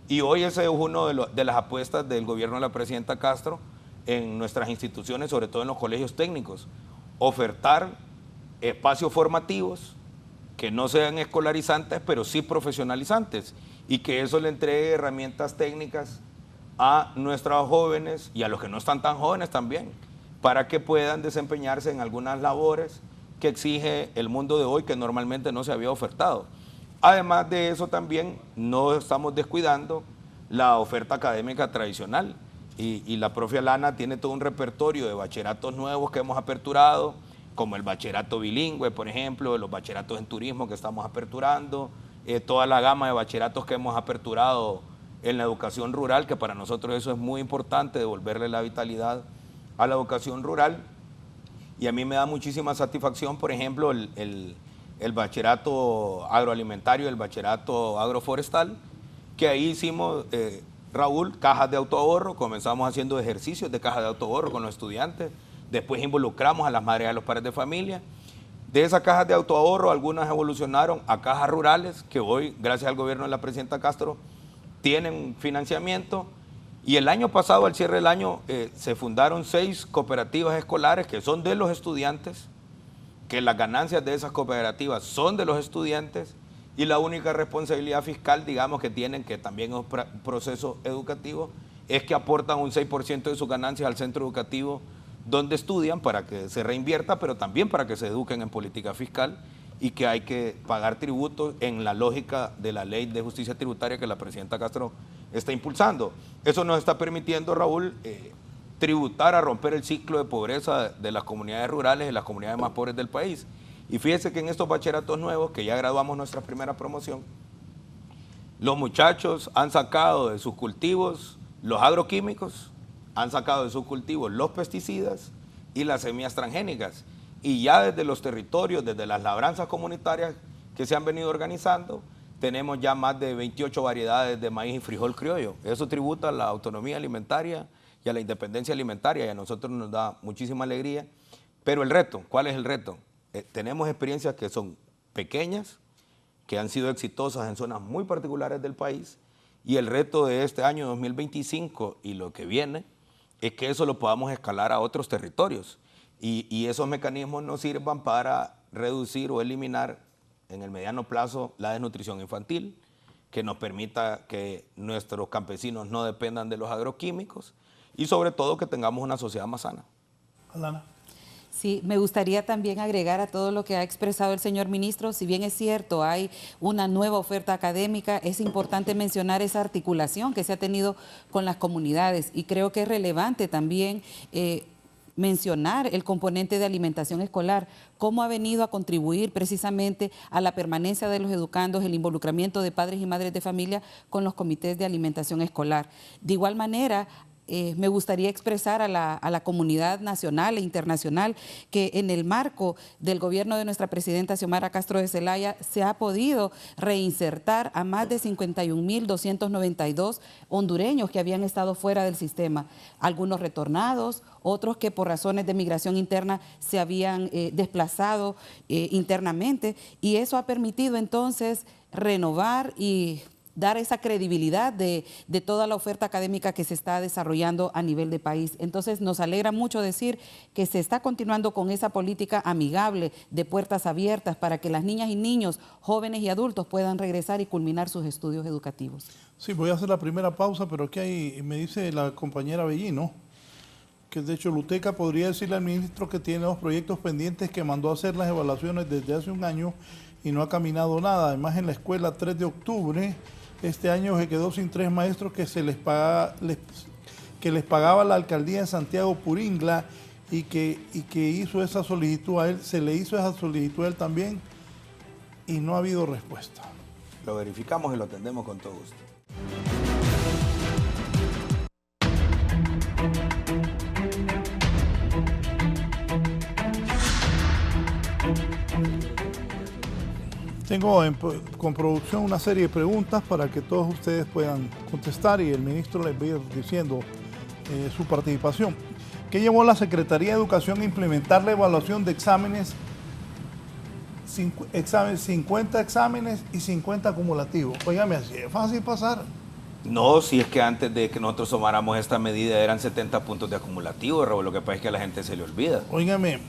Y hoy ese es uno de las apuestas del gobierno de la presidenta Castro en nuestras instituciones, sobre todo en los colegios técnicos. Ofertar espacios formativos que no sean escolarizantes, pero sí profesionalizantes, y que eso le entregue herramientas técnicas a nuestros jóvenes y a los que no están tan jóvenes también, para que puedan desempeñarse en algunas labores que exige el mundo de hoy que normalmente no se había ofertado. Además de eso también no estamos descuidando la oferta académica tradicional y la propia Lana tiene todo un repertorio de bachilleratos nuevos que hemos aperturado, como el bachillerato bilingüe, por ejemplo, los bachilleratos en turismo que estamos aperturando, toda la gama de bachilleratos que hemos aperturado en la educación rural, que para nosotros eso es muy importante, devolverle la vitalidad a la educación rural. Y a mí me da muchísima satisfacción, por ejemplo, el bachillerato agroalimentario, el bachillerato agroforestal, que ahí hicimos, Raúl, cajas de autoahorro, comenzamos haciendo ejercicios de cajas de autoahorro con los estudiantes, después involucramos a las madres y a los padres de familia. De esas cajas de autoahorro, algunas evolucionaron a cajas rurales, que hoy, gracias al gobierno de la presidenta Castro, tienen financiamiento. Y el año pasado, al cierre del año, se fundaron 6 cooperativas escolares que son de los estudiantes, que las ganancias de esas cooperativas son de los estudiantes, y la única responsabilidad fiscal, digamos, que tienen, que también es un proceso educativo, es que aportan un 6% de sus ganancias al centro educativo donde estudian para que se reinvierta, pero también para que se eduquen en política fiscal y que hay que pagar tributos en la lógica de la ley de justicia tributaria que la presidenta Castro está impulsando. Eso nos está permitiendo, Raúl, tributar a romper el ciclo de pobreza de las comunidades rurales y las comunidades más pobres del país. Y fíjese que en estos bachilleratos nuevos, que ya graduamos nuestra primera promoción, los muchachos han sacado de sus cultivos los agroquímicos, han sacado de sus cultivos los pesticidas y las semillas transgénicas. Y ya desde los territorios, desde las labranzas comunitarias que se han venido organizando, tenemos ya más de 28 variedades de maíz y frijol criollo. Eso tributa a la autonomía alimentaria y a la independencia alimentaria, y a nosotros nos da muchísima alegría. Pero el reto, ¿cuál es el reto? Tenemos experiencias que son pequeñas, que han sido exitosas en zonas muy particulares del país, y el reto de este año 2025 y lo que viene es que eso lo podamos escalar a otros territorios. Y esos mecanismos nos sirvan para reducir o eliminar en el mediano plazo la desnutrición infantil, que nos permita que nuestros campesinos no dependan de los agroquímicos y sobre todo que tengamos una sociedad más sana. Alana. Sí, me gustaría también agregar a todo lo que ha expresado el señor ministro, si bien es cierto, hay una nueva oferta académica, es importante mencionar esa articulación que se ha tenido con las comunidades y creo que es relevante también mencionar el componente de alimentación escolar, cómo ha venido a contribuir precisamente a la permanencia de los educandos, el involucramiento de padres y madres de familia con los comités de alimentación escolar. De igual manera, me gustaría expresar a la comunidad nacional e internacional que en el marco del gobierno de nuestra presidenta Xiomara Castro de Zelaya se ha podido reinsertar a más de 51.292 hondureños que habían estado fuera del sistema, algunos retornados, otros que por razones de migración interna se habían desplazado internamente, y eso ha permitido entonces renovar y dar esa credibilidad de toda la oferta académica que se está desarrollando a nivel de país. Entonces nos alegra mucho decir que se está continuando con esa política amigable de puertas abiertas para que las niñas y niños, jóvenes y adultos puedan regresar y culminar sus estudios educativos. Sí, voy a hacer la primera pausa, pero aquí hay, me dice la compañera Bellino, que de hecho Luteca podría decirle al ministro que tiene 2 proyectos pendientes que mandó a hacer las evaluaciones desde hace un año y no ha caminado nada. Además, en la escuela 3 de octubre, este año se quedó sin 3 maestros que les pagaba la alcaldía de Santiago Puringla y que hizo esa solicitud a él, se le hizo esa solicitud a él también y no ha habido respuesta. Lo verificamos y lo atendemos con todo gusto. Tengo con producción una serie de preguntas para que todos ustedes puedan contestar y el ministro les va a ir diciendo su participación. ¿Qué llevó la Secretaría de Educación a implementar la evaluación de exámenes, 50 exámenes y 50 acumulativos? Óigame, así es fácil pasar. No, si es que antes de que nosotros tomáramos esta medida eran 70 puntos de acumulativo, Raúl, lo que pasa es que a la gente se le olvida. Óigame,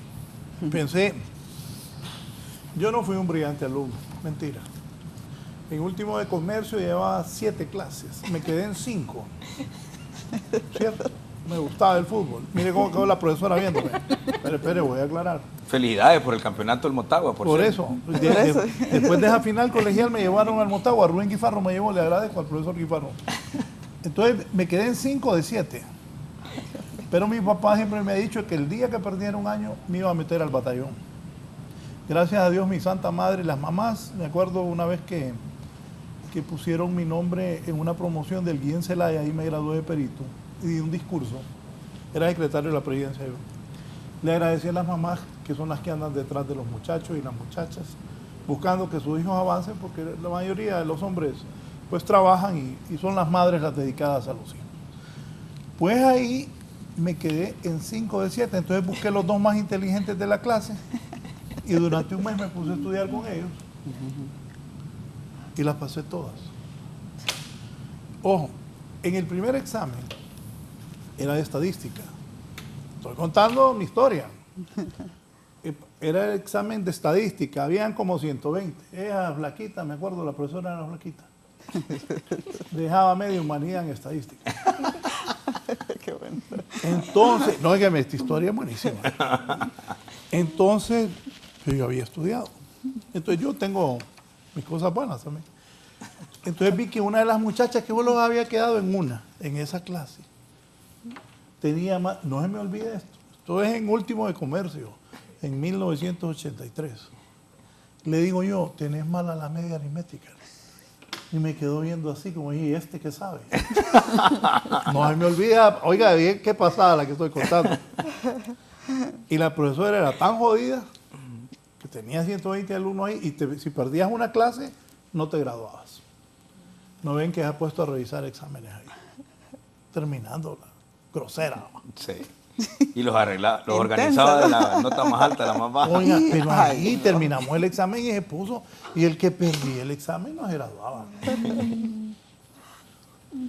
pensé, yo no fui un brillante alumno, mentira. En último de comercio llevaba 7 clases, me quedé en 5. ¿Cierto? Me gustaba el fútbol. Mire cómo quedó la profesora viéndome. Espere, voy a aclarar. Felicidades por el campeonato del Motagua, por eso. Después de esa final colegial me llevaron al Motagua, Rubén Guifarro me llevó, le agradezco al profesor Guifarro. Entonces me quedé en 5 de 7. Pero mi papá siempre me ha dicho que el día que perdiera un año me iba a meter al batallón. Gracias a Dios, mi santa madre, las mamás, me acuerdo una vez que pusieron mi nombre en una promoción del Guillén Zelaya, ahí me gradué de perito, y di un discurso, era secretario de la presidencia yo. Le agradecí a las mamás, que son las que andan detrás de los muchachos y las muchachas, buscando que sus hijos avancen, porque la mayoría de los hombres pues trabajan y son las madres las dedicadas a los hijos. Pues ahí me quedé en 5 de 7, entonces busqué los 2 más inteligentes de la clase, y durante un mes me puse a estudiar con ellos y las pasé todas. Ojo, en el primer examen era de estadística. Estoy contando mi historia. Era el examen de estadística, habían como 120. Ella flaquita, me acuerdo, la profesora era flaquita. Dejaba media humanidad en estadística. Qué bueno. Entonces, no, óigame, esta historia es buenísima. Entonces, yo había estudiado. Entonces yo tengo mis cosas buenas también. Entonces vi que una de las muchachas que solo había quedado en esa clase, tenía más, no se me olvide esto es en último de comercio, en 1983. Le digo yo, tenés mala la media aritmética. Y me quedó viendo así como, ¿y este qué sabe? No se me olvida, oiga bien qué pasada la que estoy contando. Y la profesora era tan jodida que tenía 120 alumnos ahí y si perdías una clase, no te graduabas. No ven que se ha puesto a revisar exámenes ahí. Terminando la grosera. Sí. Y los organizaba de la nota más alta a la más baja. Oiga, pero ahí terminamos el examen y se puso. Y el que perdía el examen no se graduaba.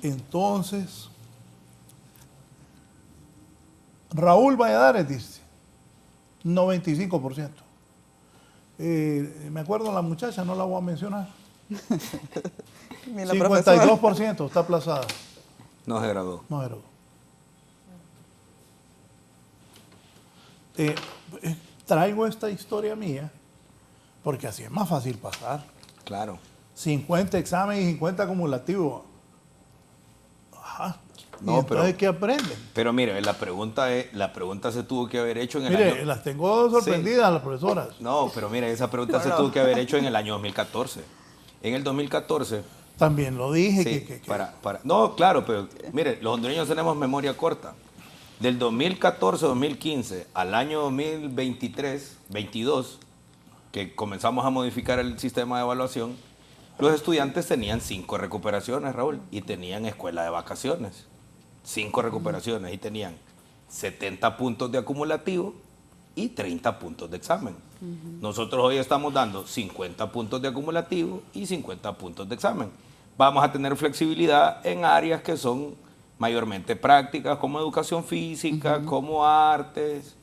Entonces, Raúl Valladares dice, 95%. Me acuerdo la muchacha, no la voy a mencionar. Ni la profesora. 52% está aplazada. No se graduó. No se graduó. Traigo esta historia mía porque así es más fácil pasar. Claro. 50 exámenes y 50 acumulativos. Ajá. No, ¿Y entonces pero- qué aprenden? Pero mire, la pregunta se tuvo que haber hecho en el Mire, año... las tengo sorprendidas las profesoras. No, pero mire, esa pregunta se tuvo que haber hecho en el año 2014. En el 2014... También lo dije. Sí, que- No, claro, pero mire, los hondureños tenemos memoria corta. Del 2014-2015 al año 2023-22, que comenzamos a modificar el sistema de evaluación, los estudiantes tenían 5 recuperaciones, Raúl, y tenían escuela de vacaciones. 5 recuperaciones y tenían 70 puntos de acumulativo y 30 puntos de examen. Nosotros hoy estamos dando 50 puntos de acumulativo y 50 puntos de examen. Vamos a tener flexibilidad en áreas que son mayormente prácticas, como educación física, como artes,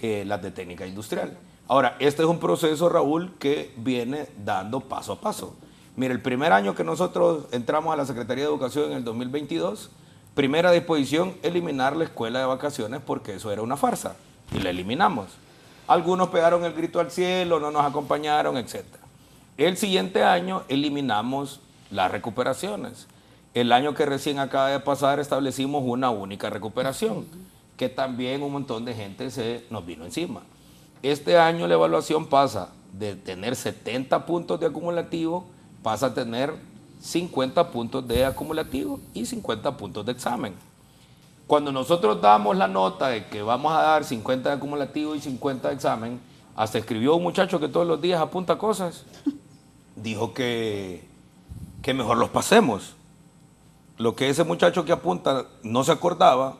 las de técnica industrial. Ahora, este es un proceso, Raúl, que viene dando paso a paso. Mire, el primer año que nosotros entramos a la Secretaría de Educación en el 2022, primera disposición, eliminar la escuela de vacaciones porque eso era una farsa y la eliminamos. Algunos pegaron el grito al cielo, no nos acompañaron, etc. El siguiente año eliminamos las recuperaciones. El año que recién acaba de pasar establecimos una única recuperación, que también un montón de gente se nos vino encima. Este año la evaluación pasa de tener 70 puntos de acumulativo, pasa a tener 50 puntos de acumulativo y 50 puntos de examen. Cuando nosotros damos la nota de que vamos a dar 50 de acumulativo y 50 de examen, hasta escribió un muchacho que todos los días apunta cosas, dijo que mejor los pasemos. Lo que ese muchacho que apunta no se acordaba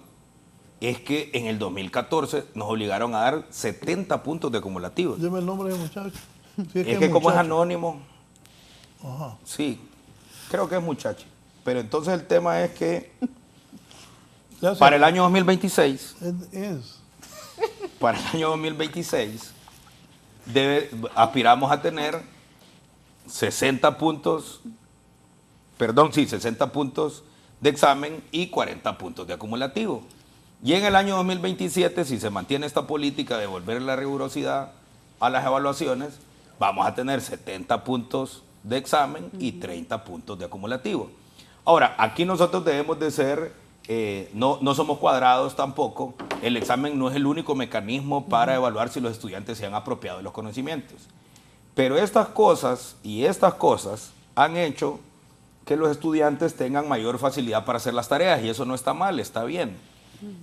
es que en el 2014 nos obligaron a dar 70 puntos de acumulativos. Dime el nombre del muchacho. Sí, Es que como es muchacho. anónimo, Ajá. sí, creo que es muchacho. Pero entonces el tema es que Ya sé, para el año 2026, es. para el año 2026, aspiramos a tener 60 puntos, 60 puntos de examen y 40 puntos de acumulativo. Y en el año 2027, si se mantiene esta política de volver la rigurosidad a las evaluaciones, vamos a tener 70 puntos de examen y 30 puntos de acumulativo. Ahora, aquí nosotros debemos de ser, no somos cuadrados tampoco. El examen no es el único mecanismo para evaluar si los estudiantes se han apropiado de los conocimientos. Pero estas cosas han hecho que los estudiantes tengan mayor facilidad para hacer las tareas y eso no está mal, está bien.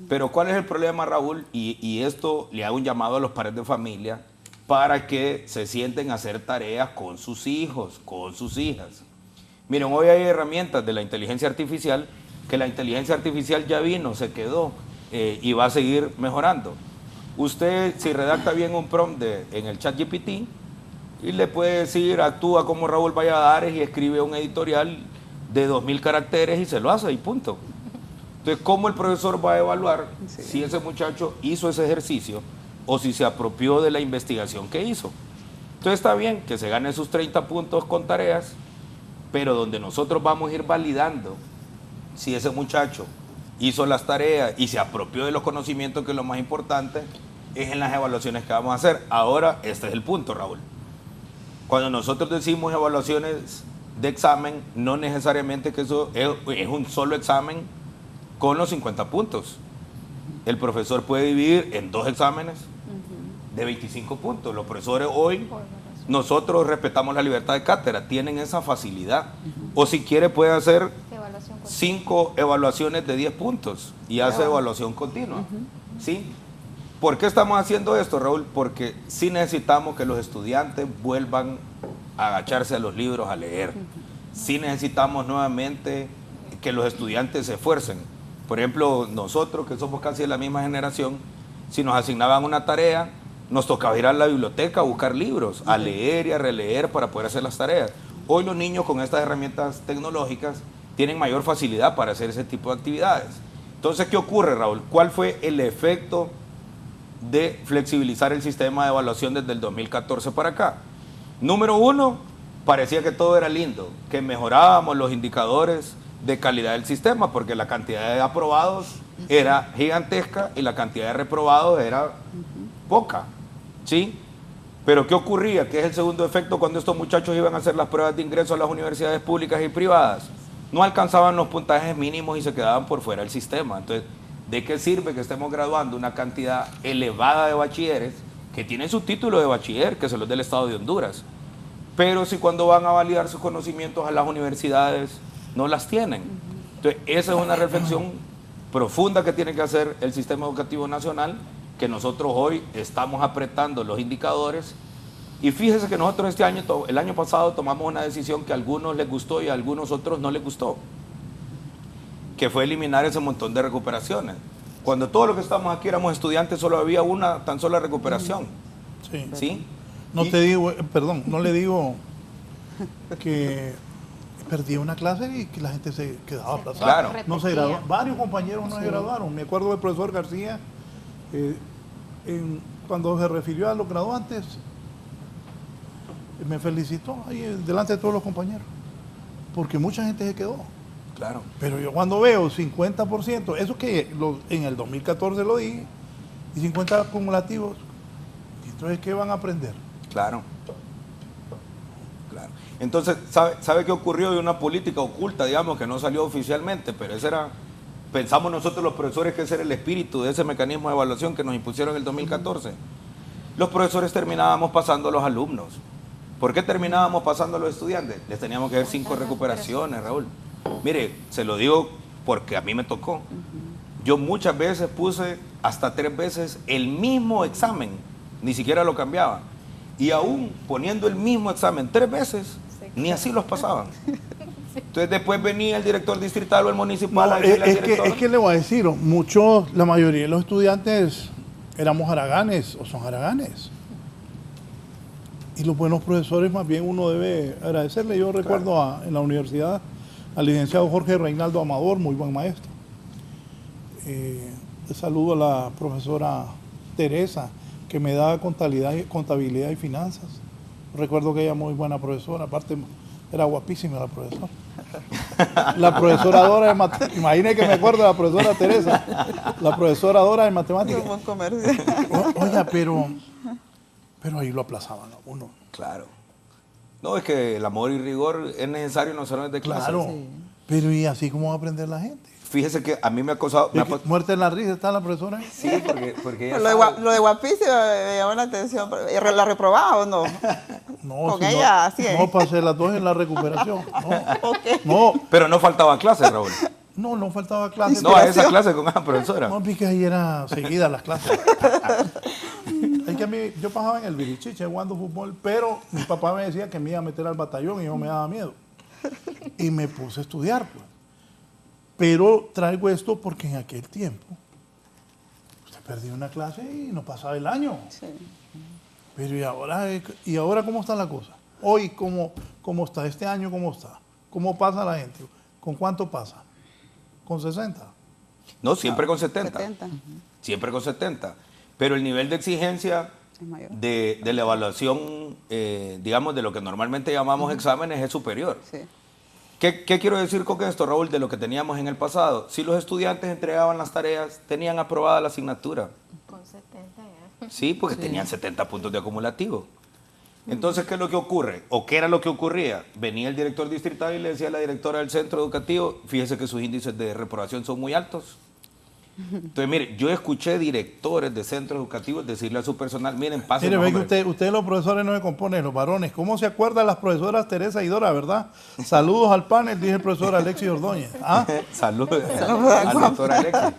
Pero ¿cuál es el problema, Raúl? Y esto le hago un llamado a los padres de familia para que se sienten a hacer tareas con sus hijos, con sus hijas. Miren, hoy hay herramientas de la inteligencia artificial, que la inteligencia artificial ya vino, se quedó y va a seguir mejorando. Usted, si redacta bien un prompt en el ChatGPT, y le puede decir, actúa como Raúl Valladares y escribe un editorial de 2000 caracteres y se lo hace y punto. Entonces, ¿cómo el profesor va a evaluar si ese muchacho hizo ese ejercicio o si se apropió de la investigación que hizo? Entonces está bien que se gane sus 30 puntos con tareas, pero donde nosotros vamos a ir validando si ese muchacho hizo las tareas y se apropió de los conocimientos, que es lo más importante, es en las evaluaciones que vamos a hacer. Ahora, este es el punto, Raúl. Cuando nosotros decimos evaluaciones de examen, no necesariamente que eso es un solo examen con los 50 puntos. El profesor puede dividir en 2 exámenes de 25 puntos. Los profesores hoy, nosotros respetamos la libertad de cátedra, tienen esa facilidad. O si quiere puede hacer 5 evaluaciones de 10 puntos y hace evaluación continua. ¿Sí? ¿Por qué estamos haciendo esto, Raúl? Porque sí necesitamos que los estudiantes vuelvan a agacharse a los libros a leer. Sí necesitamos nuevamente que los estudiantes se esfuercen. Por ejemplo, nosotros que somos casi de la misma generación, si nos asignaban una tarea, nos tocaba ir a la biblioteca a buscar libros, a leer y a releer para poder hacer las tareas. Hoy los niños con estas herramientas tecnológicas tienen mayor facilidad para hacer ese tipo de actividades. Entonces, ¿qué ocurre, Raúl? ¿Cuál fue el efecto de flexibilizar el sistema de evaluación desde el 2014 para acá? Número uno, parecía que todo era lindo, que mejorábamos los indicadores de calidad del sistema, porque la cantidad de aprobados era gigantesca y la cantidad de reprobados era poca, ¿sí? Pero ¿qué ocurría? ¿Qué es el segundo efecto cuando estos muchachos iban a hacer las pruebas de ingreso a las universidades públicas y privadas? No alcanzaban los puntajes mínimos y se quedaban por fuera del sistema. Entonces, ¿de qué sirve que estemos graduando una cantidad elevada de bachilleres que tienen su título de bachiller, que son los del Estado de Honduras? Pero si cuando van a validar sus conocimientos a las universidades no las tienen. Entonces, esa es una reflexión profunda que tiene que hacer el sistema educativo nacional, que nosotros hoy estamos apretando los indicadores. Y fíjese que nosotros este año, el año pasado, tomamos una decisión que a algunos les gustó y a algunos otros no les gustó, que fue eliminar ese montón de recuperaciones. Cuando todos los que estamos aquí éramos estudiantes, solo había una tan sola recuperación. Sí. ¿Sí? No te digo, perdón, no le digo que perdí una clase y que la gente se quedaba aplazada. Claro. No se graduó. Varios compañeros no se graduaron. Me acuerdo del profesor García, cuando se refirió a los graduantes, me felicitó ahí delante de todos los compañeros, porque mucha gente se quedó. Claro. Pero yo cuando veo 50%, eso que en el 2014 lo dije, y 50 acumulativos, entonces ¿qué van a aprender? Claro. Claro. Entonces, ¿sabe qué ocurrió de una política oculta, digamos, que no salió oficialmente? Pero ese era, pensamos nosotros los profesores que ese era el espíritu de ese mecanismo de evaluación que nos impusieron en el 2014. Los profesores terminábamos pasando a los alumnos. ¿Por qué terminábamos pasando a los estudiantes? Les teníamos que dar 5 recuperaciones, Raúl. Mire, se lo digo porque a mí me tocó. Yo muchas veces puse hasta 3 veces el mismo examen, ni siquiera lo cambiaba. Y aún poniendo el mismo examen 3 veces, ni así los pasaban. Entonces después venía el director distrital o el municipal No, a decirle al director. es que le voy a decir, la mayoría de los estudiantes éramos haraganes o son haraganes. Y los buenos profesores, más bien uno debe agradecerle. Yo recuerdo en la universidad al licenciado Jorge Reinaldo Amador, muy buen maestro. Le saludo a la profesora Teresa, que me daba contabilidad y finanzas. Recuerdo que ella muy buena profesora, aparte era guapísima la profesora. La profesora Dora de matemáticas, imagínense que me acuerdo de la profesora Teresa, la profesora Dora de matemáticas. Oiga, pero ahí lo aplazaban a uno. Claro. No, es que el amor y rigor es necesario en los salones de clase. Claro, Sí. Pero ¿y así cómo va a aprender la gente? Fíjese que a mí me ha acosado... Muerte en la risa está la profesora ahí. Sí, porque ella Lo de guapísimo me llamó la atención. ¿La reprobaba o no? No, Con si ella, así es. No pasé las 2 en la recuperación. No, Ok. no, Pero no faltaba clase, Raúl. no faltaba clase. No, a esa clase con esa profesora. No, porque ahí era seguida las clases. Es que a mí, yo pasaba en el Virichiche jugando fútbol, pero mi papá me decía que me iba a meter al batallón y yo me daba miedo. Y me puse a estudiar, pues. Pero traigo esto porque en aquel tiempo usted perdía una clase y no pasaba el año. Sí. Pero ¿y ahora cómo está la cosa? Hoy, ¿cómo está? Este año, ¿cómo está? ¿Cómo pasa la gente? ¿Con cuánto pasa? ¿Con 60? No, siempre con 70. 70. Siempre con 70. Pero el nivel de exigencia Es mayor. de la evaluación, digamos, de lo que normalmente llamamos exámenes es superior. Sí. ¿Qué quiero decir con esto, Raúl, de lo que teníamos en el pasado? Si los estudiantes entregaban las tareas, tenían aprobada la asignatura. Con 70 ya. Sí, porque tenían 70 puntos de acumulativo. Entonces, ¿qué es lo que ocurre? ¿O qué era lo que ocurría? Venía el director distrital y le decía a la directora del centro educativo, fíjese que sus índices de reprobación son muy altos. Entonces, mire, yo escuché directores de centros educativos decirle a su personal, miren, pasen. Mire, ve que ustedes los profesores no se componen, los varones. ¿Cómo se acuerdan las profesoras Teresa y Dora, verdad? Saludos al panel, dice el profesor Alexis Ordóñez. ¿Ah? Saludos al doctor Alexis.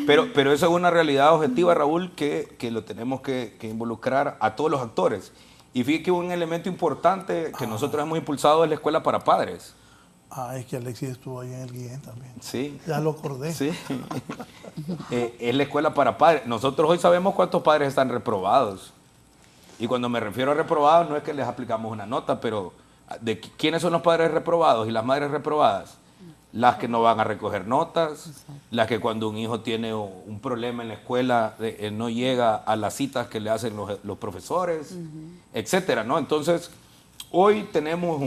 Pero eso es una realidad objetiva, Raúl, que lo tenemos que involucrar a todos los actores. Y fíjate que un elemento importante que nosotros hemos impulsado es la escuela para padres. Es que Alexis estuvo ahí en el Guillén también. Sí. Ya lo acordé. Sí. Es la escuela para padres. Nosotros hoy sabemos cuántos padres están reprobados. Y cuando me refiero a reprobados, no es que les aplicamos una nota, pero ¿de quiénes son los padres reprobados y las madres reprobadas? las que no van a recoger notas, las que cuando un hijo tiene un problema en la escuela no llega a las citas que le hacen los profesores, etcétera, ¿no? Entonces, hoy tenemos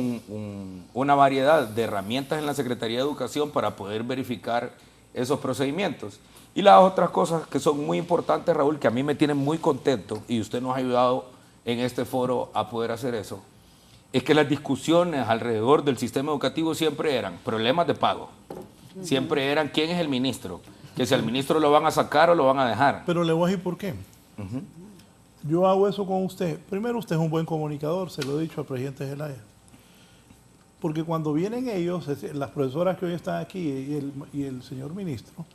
una variedad de herramientas en la Secretaría de Educación para poder verificar esos procedimientos. Y las otras cosas que son muy importantes, Raúl, que a mí me tienen muy contento, y usted nos ha ayudado en este foro a poder hacer eso, es que las discusiones alrededor del sistema educativo siempre eran problemas de pago. Siempre eran quién es el ministro, que si al ministro lo van a sacar o lo van a dejar. Pero le voy a decir por qué. Yo hago eso con usted. Primero, usted es un buen comunicador, se lo he dicho al presidente Zelaya. Porque cuando vienen ellos, las profesoras que hoy están aquí y el señor ministro,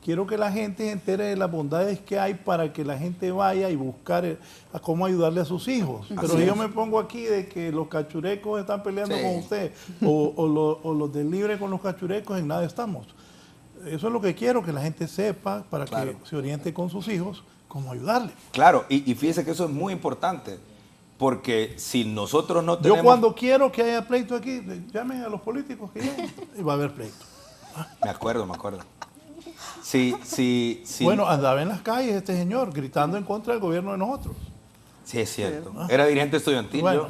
quiero que la gente se entere de las bondades que hay para que la gente vaya y buscar a cómo ayudarle a sus hijos. Pero si yo me pongo aquí de que los cachurecos están peleando con usted o los del libre con los cachurecos, en nada estamos. Eso es lo que quiero, que la gente sepa para que se oriente con sus hijos cómo ayudarle. Claro, y fíjese que eso es muy importante, porque si nosotros no tenemos... Yo cuando quiero que haya pleito aquí, llamen a los políticos que lleguen y va a haber pleito. Me acuerdo. Sí. Bueno, andaba en las calles este señor gritando en contra del gobierno de nosotros. Sí, es cierto. Era dirigente estudiantil. Bueno.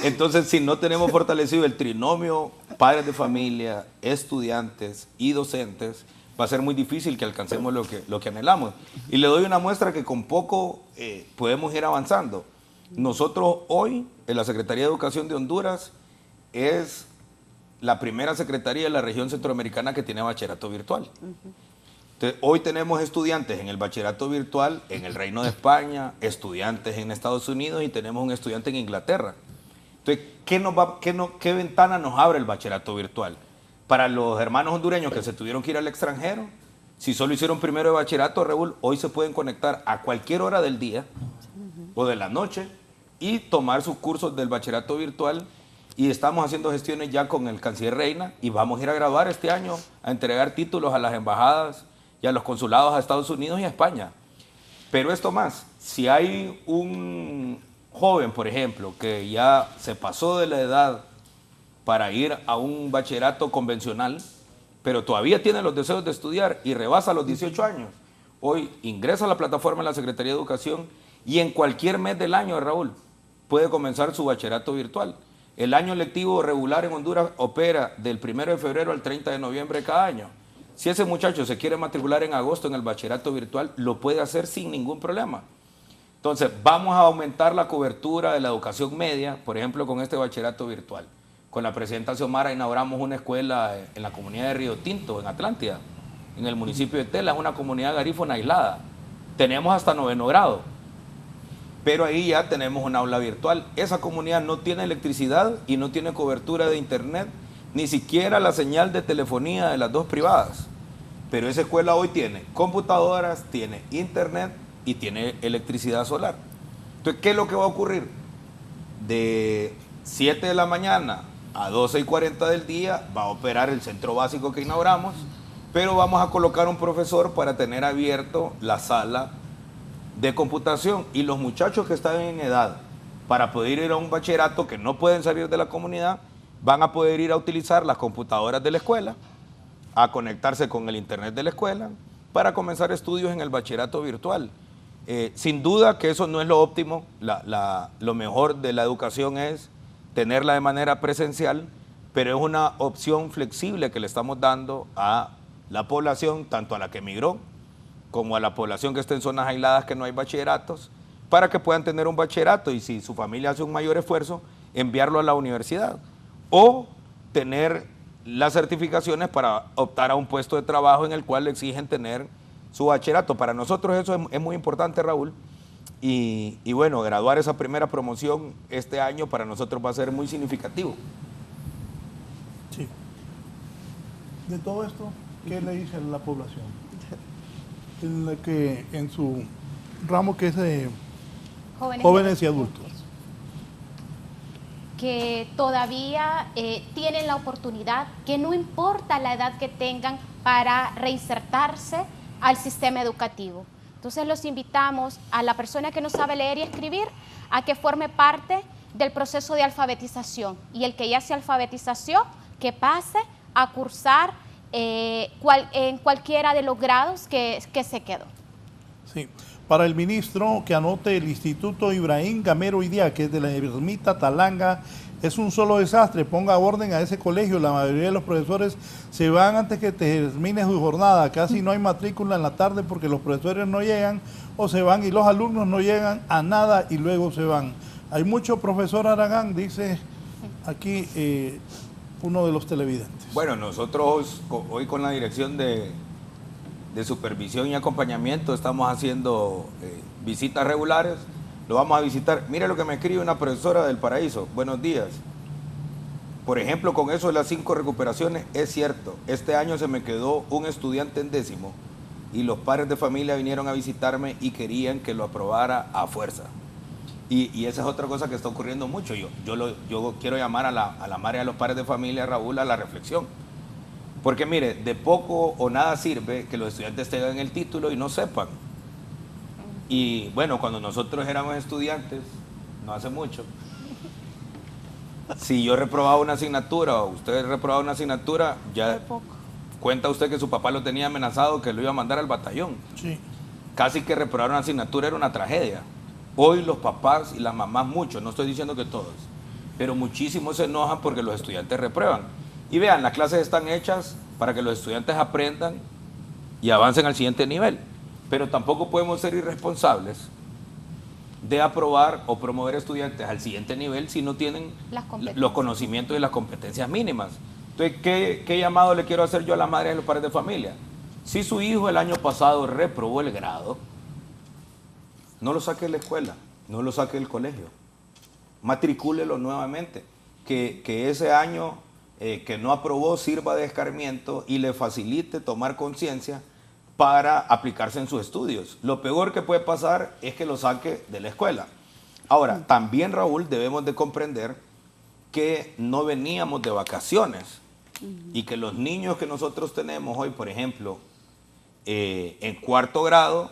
Entonces, si no tenemos fortalecido el trinomio padres de familia, estudiantes y docentes, va a ser muy difícil que alcancemos lo que anhelamos. Y le doy una muestra que con poco podemos ir avanzando. Nosotros hoy, en la Secretaría de Educación de Honduras, es la primera secretaría de la región centroamericana que tiene bachillerato virtual. Entonces, hoy tenemos estudiantes en el bachillerato virtual en el Reino de España, estudiantes en Estados Unidos y tenemos un estudiante en Inglaterra. Entonces, ¿qué ventana nos abre el bachillerato virtual? Para los hermanos hondureños que se tuvieron que ir al extranjero, si solo hicieron primero de bachillerato, Raúl, hoy se pueden conectar a cualquier hora del día o de la noche y tomar sus cursos del bachillerato virtual. Y estamos haciendo gestiones ya con el canciller Reina y vamos a ir a graduar este año, a entregar títulos a las embajadas y a los consulados a Estados Unidos y a España. Pero esto más, si hay un joven, por ejemplo, que ya se pasó de la edad para ir a un bachillerato convencional, pero todavía tiene los deseos de estudiar y rebasa los 18 años, hoy ingresa a la plataforma de la Secretaría de Educación y en cualquier mes del año, Raúl, puede comenzar su bachillerato virtual. El año lectivo regular en Honduras opera del 1 de febrero al 30 de noviembre de cada año. Si ese muchacho se quiere matricular en agosto en el bachillerato virtual, lo puede hacer sin ningún problema. Entonces, vamos a aumentar la cobertura de la educación media, por ejemplo, con este bachillerato virtual. Con la presidenta Xiomara inauguramos una escuela en la comunidad de Río Tinto, en Atlántida, en el municipio de Tela, es una comunidad garífuna aislada. Tenemos hasta 9º grado. Pero ahí ya tenemos un aula virtual. Esa comunidad no tiene electricidad y no tiene cobertura de internet, ni siquiera la señal de telefonía de las dos privadas. Pero esa escuela hoy tiene computadoras, tiene internet y tiene electricidad solar. Entonces, ¿qué es lo que va a ocurrir? De 7 de la mañana a 12:40 del día va a operar el centro básico que inauguramos, pero vamos a colocar un profesor para tener abierto la sala de computación y los muchachos que están en edad para poder ir a un bachillerato que no pueden salir de la comunidad van a poder ir a utilizar las computadoras de la escuela, a conectarse con el internet de la escuela para comenzar estudios en el bachillerato virtual. Sin duda que eso no es lo óptimo, lo mejor de la educación es tenerla de manera presencial, pero es una opción flexible que le estamos dando a la población, tanto a la que emigró como a la población que está en zonas aisladas que no hay bachilleratos, para que puedan tener un bachillerato y si su familia hace un mayor esfuerzo, enviarlo a la universidad o tener las certificaciones para optar a un puesto de trabajo en el cual le exigen tener su bachillerato. Para nosotros eso es muy importante, Raúl, y bueno, graduar esa primera promoción este año para nosotros va a ser muy significativo. Sí. De todo esto, ¿qué le dice a la población? En su ramo que es de jóvenes y adultos. Que todavía tienen la oportunidad, que no importa la edad que tengan para reinsertarse al sistema educativo. Entonces los invitamos a la persona que no sabe leer y escribir a que forme parte del proceso de alfabetización y el que ya se alfabetizó que pase a cursar en cualquiera de los grados que se quedó. Sí. Para el ministro, que anote el Instituto Ibrahim Gamero Idia, que es de la Ermita Talanga, es un solo desastre. Ponga orden a ese colegio. La mayoría de los profesores se van antes que termine su jornada. Casi no hay matrícula en la tarde porque los profesores no llegan o se van y los alumnos no llegan a nada y luego se van. Hay mucho profesor Aragán, dice aquí uno de los televidentes. Bueno, nosotros hoy con la dirección de supervisión y acompañamiento estamos haciendo visitas regulares. Lo vamos a visitar. Mire lo que me escribe una profesora del Paraíso. Buenos días. Por ejemplo, con eso de las 5 recuperaciones, es cierto, este año se me quedó un estudiante en 10º y los padres de familia vinieron a visitarme y querían que lo aprobara a fuerza. Y esa es otra cosa que está ocurriendo mucho. Yo quiero llamar a la madre y a los padres de familia, Raúl, a la reflexión. Porque mire, de poco o nada sirve que los estudiantes tengan el título y no sepan. Y bueno, cuando nosotros éramos estudiantes, no hace mucho, si yo reprobaba una asignatura o usted reprobaba una asignatura, ya cuenta usted que su papá lo tenía amenazado que lo iba a mandar al batallón. Sí. Casi que reprobar una asignatura era una tragedia. Hoy los papás y las mamás, muchos, no estoy diciendo que todos, pero muchísimos se enojan porque los estudiantes reprueban. Y vean, las clases están hechas para que los estudiantes aprendan y avancen al siguiente nivel. Pero tampoco podemos ser irresponsables de aprobar o promover estudiantes al siguiente nivel si no tienen los conocimientos y las competencias mínimas. Entonces, ¿qué llamado le quiero hacer yo a las madres y a los padres de familia? Si su hijo el año pasado reprobó el grado, no lo saque de la escuela, no lo saque del colegio. Matricúlelo nuevamente. Que ese año que no aprobó sirva de escarmiento y le facilite tomar conciencia para aplicarse en sus estudios. Lo peor que puede pasar es que lo saque de la escuela. Ahora, también, Raúl, debemos de comprender que no veníamos de vacaciones y que los niños que nosotros tenemos hoy, por ejemplo, en 4º grado,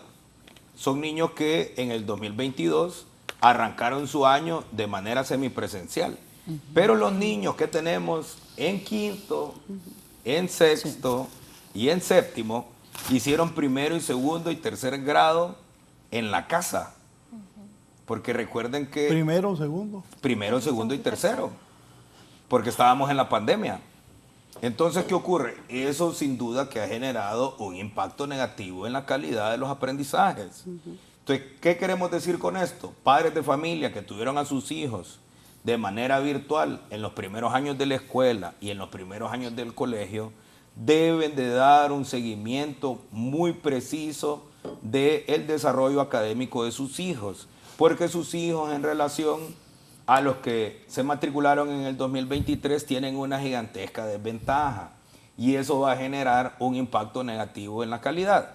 son niños que en el 2022 arrancaron su año de manera semipresencial. Pero los niños que tenemos en 5º, en 6º y en 7º, hicieron 1º y 2º y 3er grado en la casa. Porque recuerden que... 1º, 2º. 1º, 2º y 3º. Porque estábamos en la pandemia. Entonces, ¿qué ocurre? Eso sin duda que ha generado un impacto negativo en la calidad de los aprendizajes. Entonces, ¿qué queremos decir con esto? Padres de familia que tuvieron a sus hijos de manera virtual en los primeros años de la escuela y en los primeros años del colegio, deben de dar un seguimiento muy preciso del desarrollo académico de sus hijos, porque sus hijos en relación a los que se matricularon en el 2023 tienen una gigantesca desventaja y eso va a generar un impacto negativo en la calidad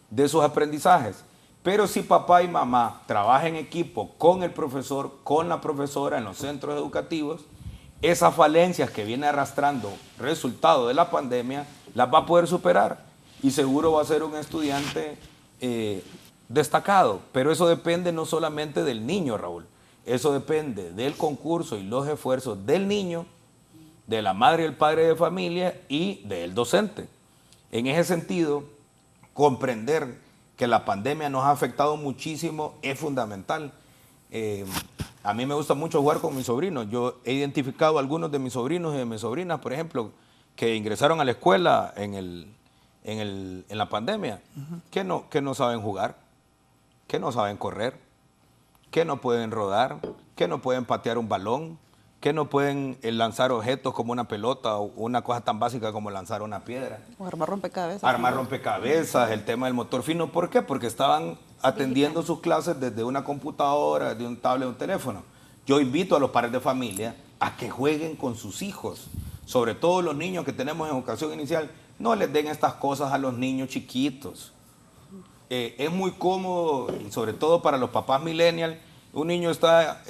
de sus aprendizajes. Pero si papá y mamá trabajan en equipo con el profesor, con la profesora en los centros educativos, esas falencias que viene arrastrando resultado de la pandemia las va a poder superar y seguro va a ser un estudiante destacado. Pero eso depende no solamente del niño, Raúl, eso depende del concurso y los esfuerzos del niño, de la madre y el padre de familia y del docente. En ese sentido, comprender que la pandemia nos ha afectado muchísimo es fundamental. A mí me gusta mucho jugar con mis sobrinos. Yo he identificado a algunos de mis sobrinos y de mis sobrinas, por ejemplo, que ingresaron a la escuela en la pandemia, que no saben jugar, que no saben correr, que no pueden rodar, que no pueden patear un balón, que no pueden lanzar objetos como una pelota o una cosa tan básica como lanzar una piedra. O armar rompecabezas. Armar rompecabezas, el tema del motor fino. ¿Por qué? Porque estaban atendiendo sus clases desde una computadora, desde un tablet, un teléfono. Yo invito a los padres de familia a que jueguen con sus hijos, sobre todo los niños que tenemos en educación inicial. No les den estas cosas a los niños chiquitos. Es muy cómodo, y sobre todo para los papás millennials, un niño está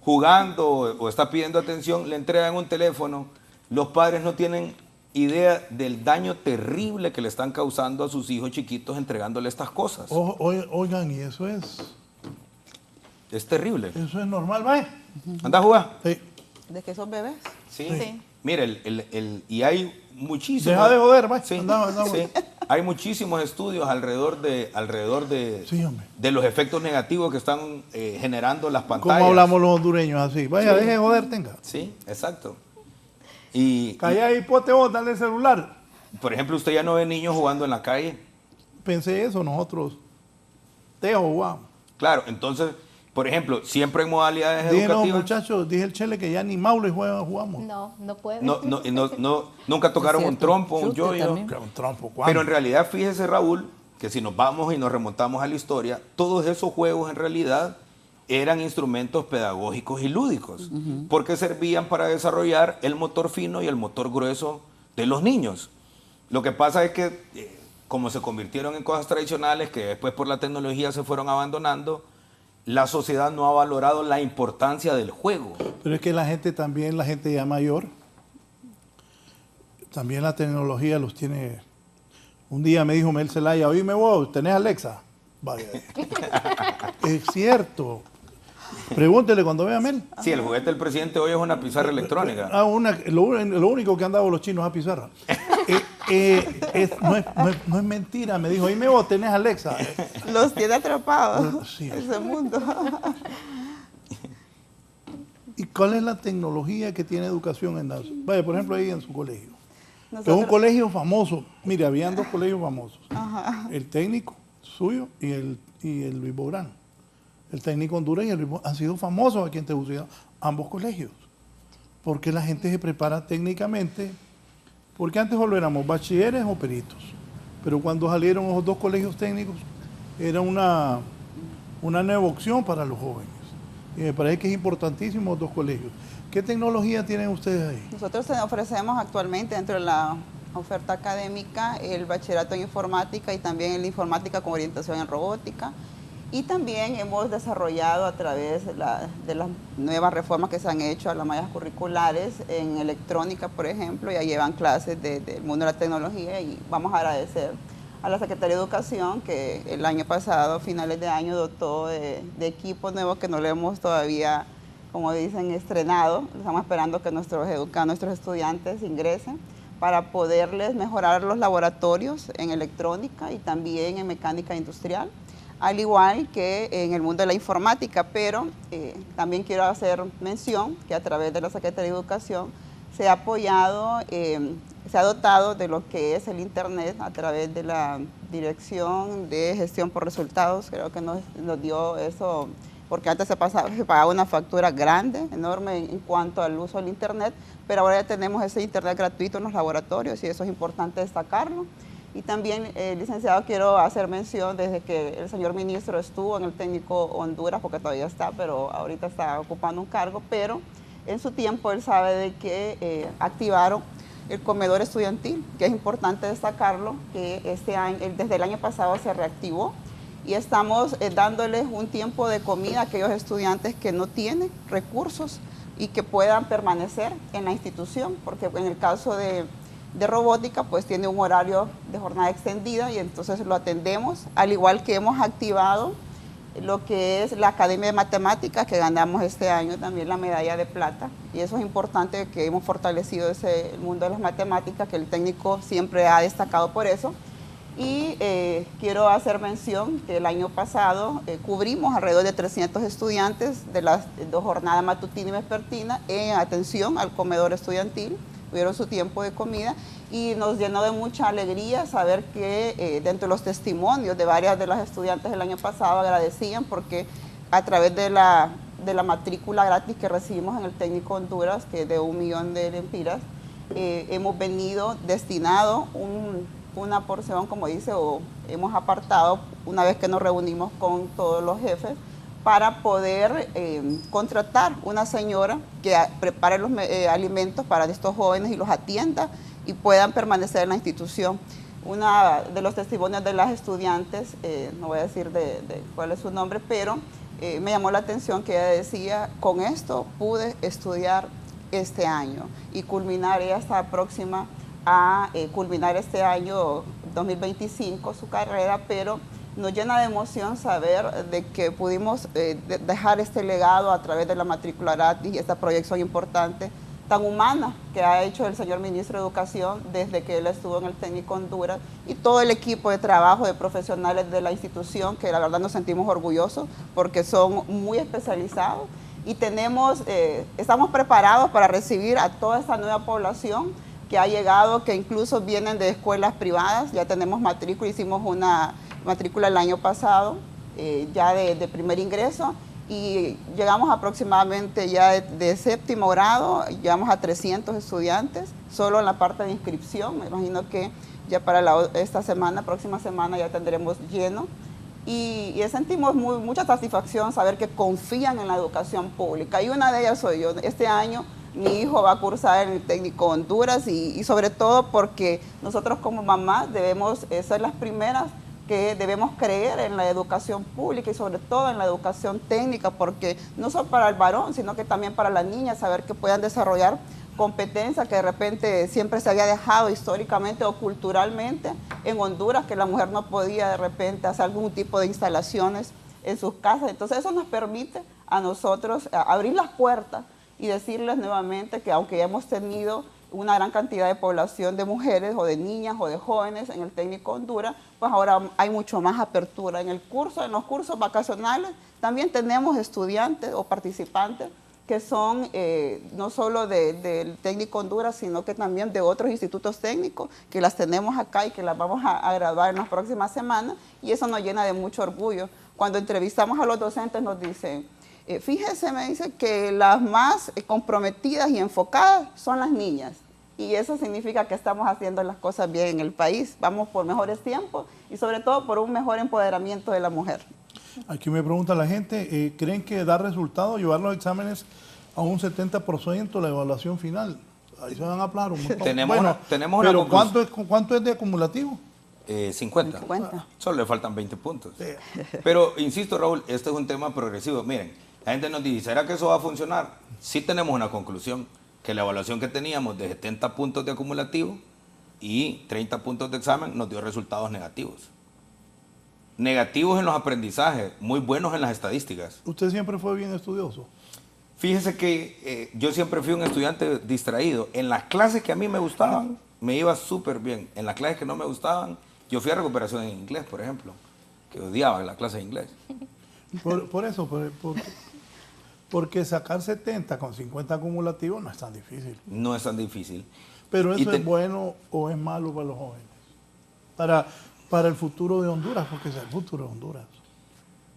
jugando o está pidiendo atención, le entregan un teléfono, los padres no tienen idea del daño terrible que le están causando a sus hijos chiquitos entregándole estas cosas. Oigan, y eso es... Es terrible. Eso es normal, ¿vale? ¿Anda a jugar? Sí. ¿De que son bebés? Sí. Sí. Mire, y hay muchísimos... Deja de joder, va. Sí, Andamos. sí. Hay muchísimos estudios alrededor Sí, hombre. de los efectos negativos que están generando las pantallas. ¿Cómo hablamos los hondureños así? Vaya, deje de joder, tenga. Sí, exacto. Y, Calla ahí, pote vos, dale el celular. por ejemplo, usted ya no ve niños jugando en la calle. Pensé eso, nosotros. Tejo, jugamos. Claro, entonces, por ejemplo, siempre en modalidades Dije, no, educativas... muchachos, dije el Chele que ya ni Maule jugamos. No, no puede. Nunca tocaron un cierto. trompo, un Chute yoyo. también. Que un trompo, ¿cuándo? Pero en realidad, fíjese, Raúl, que si nos vamos y nos remontamos a la historia, todos esos juegos en realidad eran instrumentos pedagógicos y lúdicos, porque servían para desarrollar el motor fino y el motor grueso de los niños. Lo que pasa es que, como se convirtieron en cosas tradicionales, que después por la tecnología se fueron abandonando, la sociedad no ha valorado la importancia del juego. Pero es que la gente también, la gente ya mayor, también la tecnología los tiene. Un día me dijo Mel Zelaya, oíme vos, ¿tenés Alexa? Vaya. Es cierto. Pregúntele cuando vea a Mel. Sí, el juguete del presidente hoy es una pizarra electrónica. Lo único que han dado los chinos a pizarra. No es mentira, me dijo, oíme vos, ¿tenés Alexa? Los tiene atrapados Sí. ese mundo. ¿Y cuál es la tecnología que tiene educación en las... Vaya, por ejemplo, ahí en su colegio. Es un Nosotros- colegio famoso. Mire, habían dos colegios famosos. El técnico suyo y el Luis Bourán. El técnico Honduras y el Luis Bourán han sido famosos aquí en Tegucigalpa, ambos colegios. Porque la gente se prepara técnicamente, porque antes solo éramos bachilleres o peritos. Pero cuando salieron esos dos colegios técnicos, era una nueva opción para los jóvenes. Y me parece que es importantísimo los dos colegios. ¿Qué tecnología tienen ustedes ahí? Nosotros ofrecemos actualmente dentro de la oferta académica el bachillerato en informática y también el informática con orientación en robótica. Y también hemos desarrollado a través de las nuevas reformas que se han hecho a las mallas curriculares en electrónica, por ejemplo, ya llevan clases del mundo de la tecnología y vamos a agradecer a la Secretaría de Educación que el año pasado, finales de año, dotó de equipos nuevos que no le hemos todavía, como dicen, estrenado. Estamos esperando que nuestros estudiantes ingresen para poderles mejorar los laboratorios en electrónica y también en mecánica industrial, al igual que en el mundo de la informática, pero también quiero hacer mención que a través de la Secretaría de Educación se ha apoyado, se ha dotado de lo que es el Internet a través de la Dirección de Gestión por Resultados, creo que nos dio eso, porque antes se pagaba una factura grande, enorme en cuanto al uso del Internet, pero ahora ya tenemos ese Internet gratuito en los laboratorios y eso es importante destacarlo. Y también, licenciado, quiero hacer mención desde que el señor ministro estuvo en el técnico Honduras, porque todavía está, pero ahorita está ocupando un cargo, pero en su tiempo él sabe de que activaron el comedor estudiantil, que es importante destacarlo, que este año, desde el año pasado se reactivó y estamos dándoles un tiempo de comida a aquellos estudiantes que no tienen recursos y que puedan permanecer en la institución, porque en el caso de robótica, pues tiene un horario de jornada extendida y entonces lo atendemos, al igual que hemos activado lo que es la Academia de Matemáticas, que ganamos este año también la medalla de plata, y eso es importante, que hemos fortalecido el mundo de las matemáticas, que el técnico siempre ha destacado por eso. Y quiero hacer mención que el año pasado cubrimos alrededor de 300 estudiantes de las dos jornadas matutina y vespertina en atención al comedor estudiantil, tuvieron su tiempo de comida y nos llenó de mucha alegría saber que dentro de los testimonios de varias de las estudiantes del año pasado agradecían porque a través de la matrícula gratis que recibimos en el técnico Honduras, que es de 1 millón de lempiras, hemos venido destinado una porción, como dice, o hemos apartado una vez que nos reunimos con todos los jefes para poder contratar una señora que prepare los alimentos para estos jóvenes y los atienda y puedan permanecer en la institución. Una de los testimonios de las estudiantes, no voy a decir de cuál es su nombre, pero me llamó la atención que ella decía, con esto pude estudiar este año y culminar, ella está próxima a culminar este año 2025 su carrera, pero nos llena de emoción saber de que pudimos dejar este legado a través de la matrícula gratis y esta proyección importante tan humana que ha hecho el señor ministro de Educación desde que él estuvo en el Técnico Honduras, y todo el equipo de trabajo de profesionales de la institución, que la verdad nos sentimos orgullosos porque son muy especializados, y estamos preparados para recibir a toda esta nueva población que ha llegado, que incluso vienen de escuelas privadas. Ya tenemos matrícula, hicimos una matrícula el año pasado, ya de primer ingreso, y llegamos aproximadamente ya de séptimo grado, llegamos a 300 estudiantes, solo en la parte de inscripción. Me imagino que ya para esta semana, próxima semana ya tendremos lleno. Y sentimos mucha satisfacción saber que confían en la educación pública. Y una de ellas soy yo. Este año mi hijo va a cursar en el Técnico Honduras, y sobre todo porque nosotros como mamás debemos ser las primeras que debemos creer en la educación pública y sobre todo en la educación técnica, porque no solo para el varón, sino que también para la niña, saber que puedan desarrollar competencias que de repente siempre se había dejado históricamente o culturalmente en Honduras, que la mujer no podía de repente hacer algún tipo de instalaciones en sus casas. Entonces eso nos permite a nosotros abrir las puertas y decirles nuevamente que aunque ya hemos tenido una gran cantidad de población de mujeres o de niñas o de jóvenes en el Técnico Honduras, pues ahora hay mucho más apertura. En los cursos vacacionales también tenemos estudiantes o participantes que son no solo del Técnico Honduras, sino que también de otros institutos técnicos, que las tenemos acá y que las vamos a graduar en las próximas semanas, y eso nos llena de mucho orgullo. Cuando entrevistamos a los docentes nos dicen, fíjese, me dice, que las más comprometidas y enfocadas son las niñas. Y eso significa que estamos haciendo las cosas bien en el país. Vamos por mejores tiempos y sobre todo por un mejor empoderamiento de la mujer. Aquí me pregunta la gente, ¿creen que da resultado llevar los exámenes a un 70% la evaluación final? Ahí se van a hablar un montón. Tenemos pero ¿cuánto es de acumulativo? 50. 50. Solo le faltan 20 puntos. Sí. Pero, insisto, Raúl, este es un tema progresivo. Miren, la gente nos dice, ¿será que eso va a funcionar? Sí tenemos una conclusión, que la evaluación que teníamos de 70 puntos de acumulativo y 30 puntos de examen nos dio resultados negativos. Negativos en los aprendizajes, muy buenos en las estadísticas. ¿Usted siempre fue bien estudioso? Fíjese que yo siempre fui un estudiante distraído. En las clases que a mí me gustaban, me iba súper bien. En las clases que no me gustaban, yo fui a recuperación en inglés, por ejemplo, que odiaba la clase de inglés. Por eso, porque sacar 70 con 50 acumulativos no es tan difícil. No es tan difícil. Pero eso es bueno o es malo para los jóvenes. Para el futuro de Honduras, porque es el futuro de Honduras.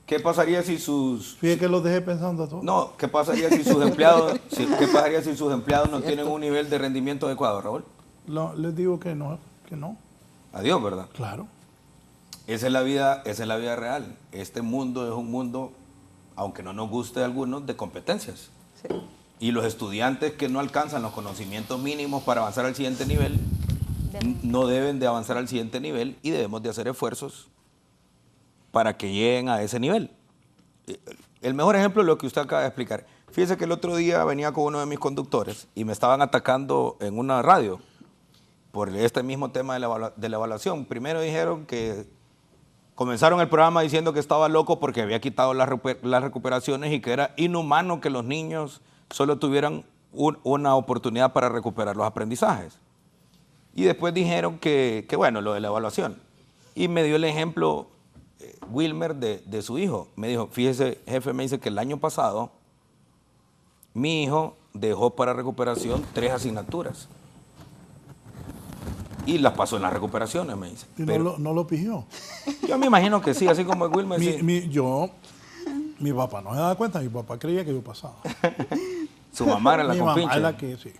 ¿Qué pasaría si sus... Fíjate que los dejé pensando a todos. No, ¿qué pasaría si sus empleados, ¿qué pasaría si sus empleados no tienen un nivel de rendimiento adecuado, Raúl? No, les digo que no. Adiós, ¿verdad? Claro. Esa es la vida real. Este mundo es un mundo, aunque no nos guste a algunos, de competencias. Sí. Y los estudiantes que no alcanzan los conocimientos mínimos para avanzar al siguiente nivel, no deben de avanzar al siguiente nivel y debemos de hacer esfuerzos para que lleguen a ese nivel. El mejor ejemplo es lo que usted acaba de explicar. Fíjese que el otro día venía con uno de mis conductores y me estaban atacando en una radio por este mismo tema de la evaluación. Primero dijeron que comenzaron el programa diciendo que estaba loco porque había quitado las recuperaciones y que era inhumano que los niños solo tuvieran una oportunidad para recuperar los aprendizajes. Y después dijeron que bueno, lo de la evaluación. Y me dio el ejemplo Wilmer de su hijo. Me dijo, fíjese, jefe, me dice que el año pasado mi hijo dejó para recuperación 3 asignaturas. Y las pasó en las recuperaciones, me dice. ¿Y no lo pidió? Yo me imagino que sí, así como Wilmer. Mi papá no se daba cuenta, mi papá creía que yo pasaba. Su mamá era la compinche. Mi mamá es la que sí.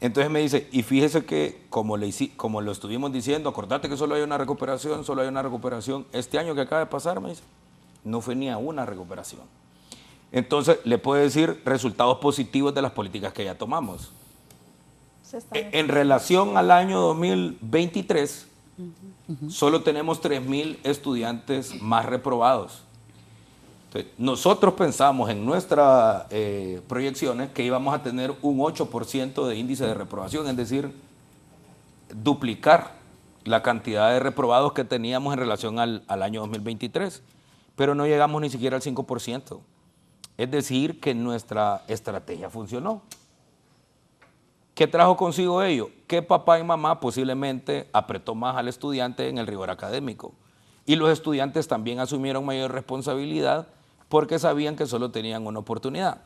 Entonces me dice, y fíjese que como lo estuvimos diciendo, acordate que solo hay una recuperación, este año que acaba de pasar, me dice, no fue ni a una recuperación. Entonces le puedo decir resultados positivos de las políticas que ya tomamos. En relación al año 2023, solo tenemos 3,000 estudiantes más reprobados. Entonces, nosotros pensamos en nuestras proyecciones que íbamos a tener un 8% de índice de reprobación, es decir, duplicar la cantidad de reprobados que teníamos en relación al año 2023, pero no llegamos ni siquiera al 5%. Es decir, que nuestra estrategia funcionó. ¿Qué trajo consigo ello? Que papá y mamá posiblemente apretó más al estudiante en el rigor académico. Y los estudiantes también asumieron mayor responsabilidad porque sabían que solo tenían una oportunidad.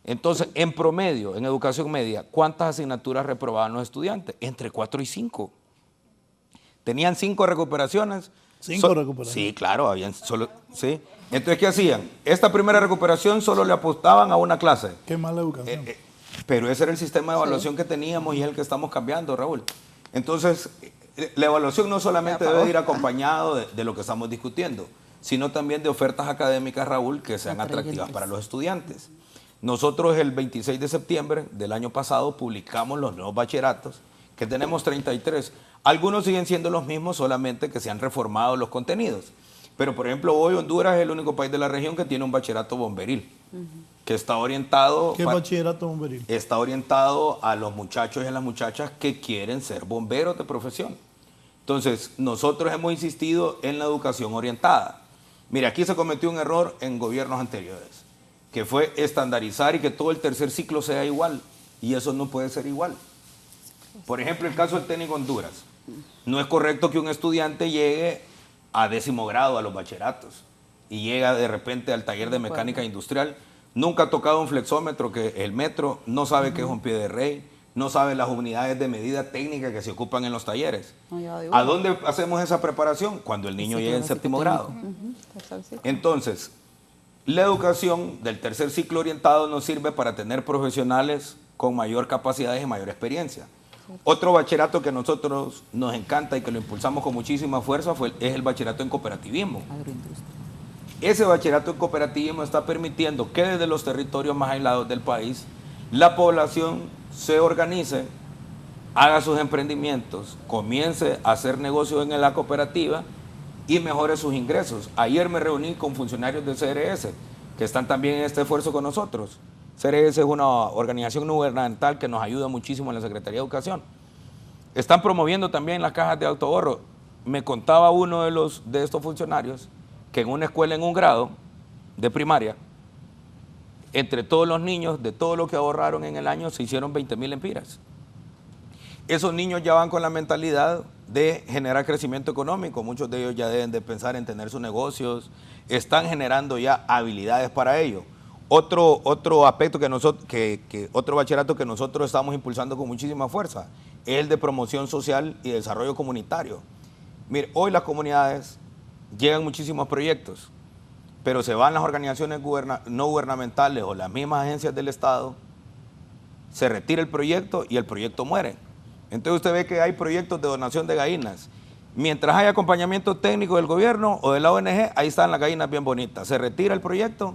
Entonces, en promedio, en educación media, ¿cuántas asignaturas reprobaban los estudiantes? Entre 4 y 5. Tenían 5 recuperaciones. 5 recuperaciones. Sí, claro, habían solo. Sí. Entonces, ¿qué hacían? Esta primera recuperación solo le apostaban a una clase. Qué mala educación. Pero ese era el sistema de evaluación que teníamos y es el que estamos cambiando, Raúl. Entonces, la evaluación no solamente debe ir acompañado de lo que estamos discutiendo, sino también de ofertas académicas, Raúl, que sean atractivas para los estudiantes. Nosotros el 26 de septiembre del año pasado publicamos los nuevos bachilleratos, que tenemos 33. Algunos siguen siendo los mismos, solamente que se han reformado los contenidos. Pero, por ejemplo, hoy Honduras es el único país de la región que tiene un bachillerato bomberil, que está orientado... ¿Qué bachillerato bomberil? Está orientado a los muchachos y a las muchachas que quieren ser bomberos de profesión. Entonces, nosotros hemos insistido en la educación orientada. Mira, aquí se cometió un error en gobiernos anteriores, que fue estandarizar y que todo el tercer ciclo sea igual, y eso no puede ser igual. Por ejemplo, el caso del técnico Honduras. No es correcto que un estudiante llegue a 10º grado a los bachilleratos y llega de repente al taller de mecánica industrial, nunca ha tocado un flexómetro, que el metro, no sabe qué es un pie de rey, no sabe las unidades de medida técnica que se ocupan en los talleres. ¿A dónde hacemos esa preparación? Cuando el niño llega en 7º grado. Entonces, la educación del tercer ciclo orientado nos sirve para tener profesionales con mayor capacidad y mayor experiencia. Otro bachillerato que a nosotros nos encanta y que lo impulsamos con muchísima fuerza es el bachillerato en cooperativismo. Ese bachillerato en cooperativismo está permitiendo que desde los territorios más aislados del país la población se organice, haga sus emprendimientos, comience a hacer negocios en la cooperativa y mejore sus ingresos. Ayer me reuní con funcionarios del CRS que están también en este esfuerzo con nosotros. CRS es una organización no gubernamental que nos ayuda muchísimo en la Secretaría de Educación. Están promoviendo también las cajas de autoahorro. Me contaba uno de estos funcionarios que en una escuela en un grado de primaria, entre todos los niños, de todo lo que ahorraron en el año, se hicieron 20,000 empiras. Esos niños ya van con la mentalidad de generar crecimiento económico. Muchos de ellos ya deben de pensar en tener sus negocios, están generando ya habilidades para ello. Otro aspecto otro bachillerato que nosotros estamos impulsando con muchísima fuerza es el de promoción social y desarrollo comunitario. Mire, hoy las comunidades llegan muchísimos proyectos, pero se van las organizaciones no gubernamentales o las mismas agencias del Estado, se retira el proyecto y el proyecto muere. Entonces usted ve que hay proyectos de donación de gallinas. Mientras hay acompañamiento técnico del gobierno o de la ONG, ahí están las gallinas bien bonitas. Se retira el proyecto,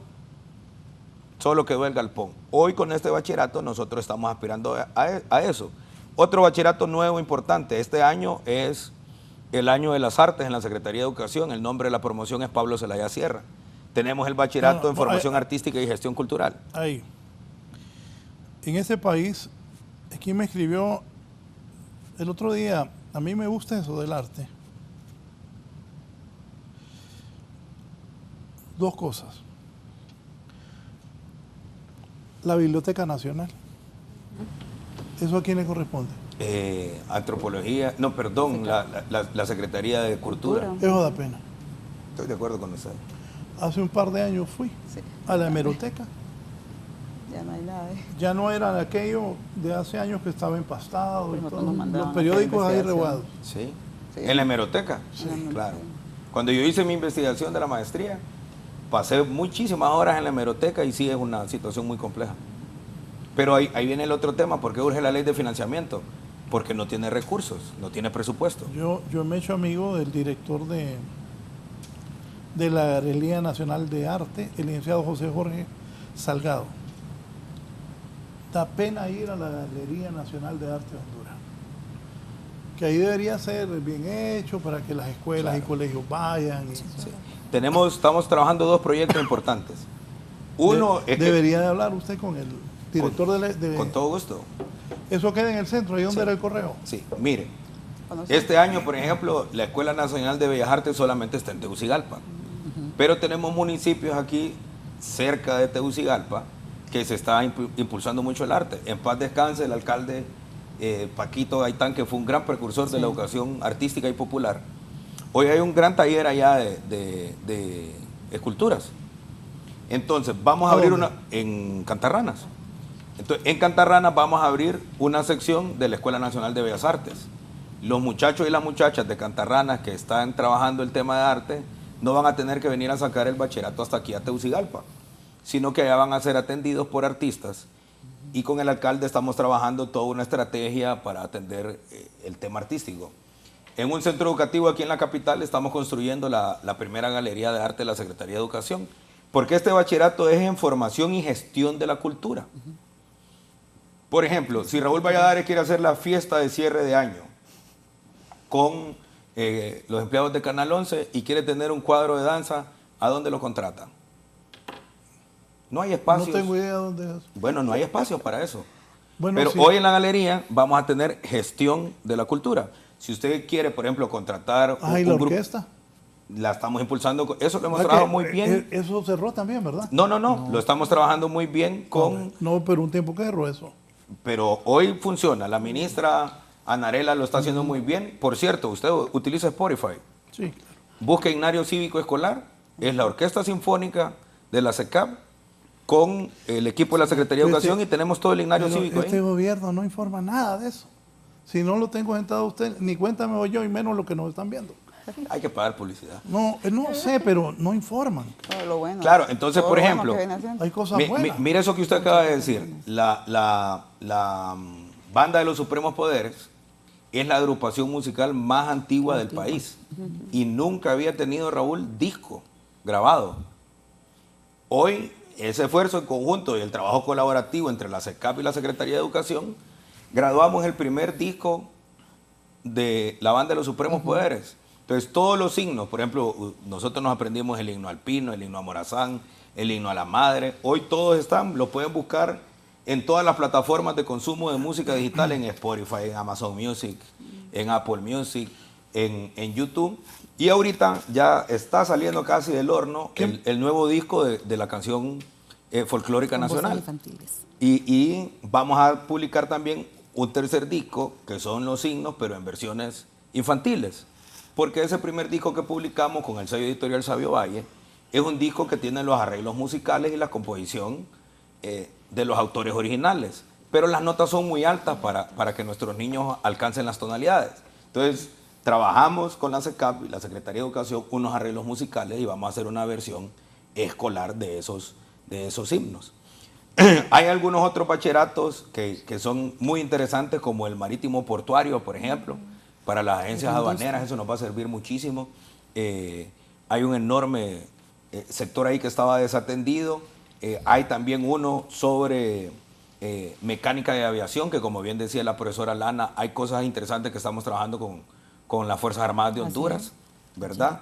solo quedó el galpón. Hoy con este bachillerato nosotros estamos aspirando a eso. Otro bachillerato nuevo importante, este año es el año de las artes en la Secretaría de Educación. El nombre de la promoción es Pablo Zelaya Sierra. Tenemos el bachillerato en formación artística y gestión cultural. Ahí. En ese país, aquí me escribió el otro día, a mí me gusta eso del arte. Dos cosas. La Biblioteca Nacional. ¿Eso a quién le corresponde? Antropología, no, perdón, la Secretaría de Cultura. Eso da pena. Estoy de acuerdo con usted. Hace un par de años fui a la hemeroteca. Ya no hay nada. Ya no era aquello de hace años que estaba empastado y todo. Los mandaban periódicos a hacer ahí reguados. Sí. En la hemeroteca. Sí, claro. Cuando yo hice mi investigación de la maestría, pasé muchísimas horas en la hemeroteca y sí es una situación muy compleja. Pero ahí viene el otro tema, ¿por qué urge la ley de financiamiento? Porque no tiene recursos, no tiene presupuesto. Yo me he hecho amigo del director de la Galería Nacional de Arte, el licenciado José Jorge Salgado. Da pena ir a la Galería Nacional de Arte de Honduras. Que ahí debería ser bien hecho para que las escuelas y colegios vayan. Y, sí. Estamos trabajando dos proyectos importantes. Uno es debería de hablar usted con el director con todo gusto. Eso queda en el centro, ahí donde era el correo. Sí, mire, este año, por ejemplo, la Escuela Nacional de Bellas Artes solamente está en Tegucigalpa, pero tenemos municipios aquí cerca de Tegucigalpa que se está impulsando mucho el arte. En paz descanse el alcalde Paquito Gaitán, que fue un gran precursor de la educación artística y popular. Hoy hay un gran taller allá de esculturas. Entonces, vamos a abrir una en Cantarranas. Entonces, en Cantarranas vamos a abrir una sección de la Escuela Nacional de Bellas Artes. Los muchachos y las muchachas de Cantarranas que están trabajando el tema de arte no van a tener que venir a sacar el bachillerato hasta aquí a Tegucigalpa, sino que allá van a ser atendidos por artistas, y con el alcalde estamos trabajando toda una estrategia para atender el tema artístico. En un centro educativo aquí en la capital estamos construyendo la primera galería de arte de la Secretaría de Educación, porque este bachillerato es en formación y gestión de la cultura. Por ejemplo, si Raúl Valladares quiere hacer la fiesta de cierre de año con los empleados de Canal 11 y quiere tener un cuadro de danza, ¿a dónde lo contratan? No hay espacios. No tengo idea dónde es. Bueno, no hay espacios para eso. Bueno, pero sí. hoy en la galería vamos a tener gestión de la cultura. Si usted quiere, por ejemplo, contratar ¿y la orquesta? La estamos impulsando. Eso lo hemos trabajado muy bien. Eso cerró también, ¿verdad? No. Lo estamos trabajando muy bien con... No, pero un tiempo que cerró eso. Pero hoy funciona. La ministra Anarela lo está haciendo muy bien. Por cierto, usted utiliza Spotify. Sí. Busca Ignario Cívico Escolar. Es la Orquesta Sinfónica de la SECAP con el equipo de la Secretaría de Educación y tenemos todo el Ignario Cívico ahí. Este gobierno no informa nada de eso. Si no lo tengo sentado usted, ni cuenta me voy yo y menos lo que nos están viendo. Hay que pagar publicidad. No sé, pero no informan. Todo lo bueno. Claro, entonces, todo por lo bueno ejemplo, que viene haciendo. Hay cosas buenas. mire eso que usted acaba de decir. La Banda de los Supremos Poderes es la agrupación musical más antigua del país y nunca había tenido, Raúl, disco grabado. Hoy, ese esfuerzo en conjunto y el trabajo colaborativo entre la SECAP y la Secretaría de Educación, graduamos el primer disco de la Banda de los Supremos Poderes. Entonces, todos los himnos, por ejemplo, nosotros nos aprendimos el himno al Pino, el himno a Morazán, el himno a la Madre. Hoy todos están, lo pueden buscar en todas las plataformas de consumo de música digital, en Spotify, en Amazon Music, en Apple Music, en YouTube. Y ahorita ya está saliendo casi del horno el nuevo disco de la canción folclórica nacional. Y vamos a publicar también un tercer disco, que son los himnos, pero en versiones infantiles. Porque ese primer disco que publicamos con el sello editorial Sabio Valle es un disco que tiene los arreglos musicales y la composición de los autores originales. Pero las notas son muy altas para que nuestros niños alcancen las tonalidades. Entonces, trabajamos con la SECAP y la Secretaría de Educación unos arreglos musicales y vamos a hacer una versión escolar de esos himnos. Hay algunos otros bachilleratos que son muy interesantes, como el marítimo portuario, por ejemplo, para las agencias aduaneras. Eso nos va a servir muchísimo. Hay un enorme sector ahí que estaba desatendido. Hay también uno sobre mecánica de aviación, que como bien decía la profesora Lana, hay cosas interesantes que estamos trabajando con las Fuerzas Armadas de Honduras, ¿verdad?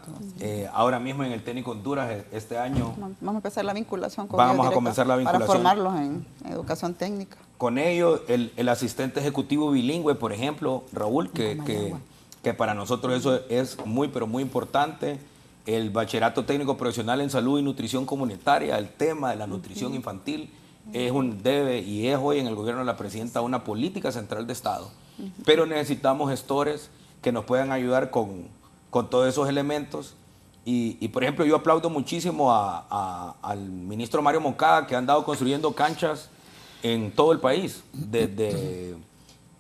Ahora mismo en el técnico Honduras, este año... Vamos a empezar la vinculación con Vamos ellos a comenzar la vinculación. para formarlos en educación técnica. Con ellos, el asistente ejecutivo bilingüe, por ejemplo, Raúl, que para nosotros eso es muy, pero muy importante. El bachillerato técnico profesional en salud y nutrición comunitaria, el tema de la nutrición infantil, debe y es hoy en el gobierno de la presidenta una política central de Estado. Pero necesitamos gestores que nos puedan ayudar con todos esos elementos. Y por ejemplo, yo aplaudo muchísimo al ministro Mario Moncada, que ha andado construyendo canchas en todo el país, desde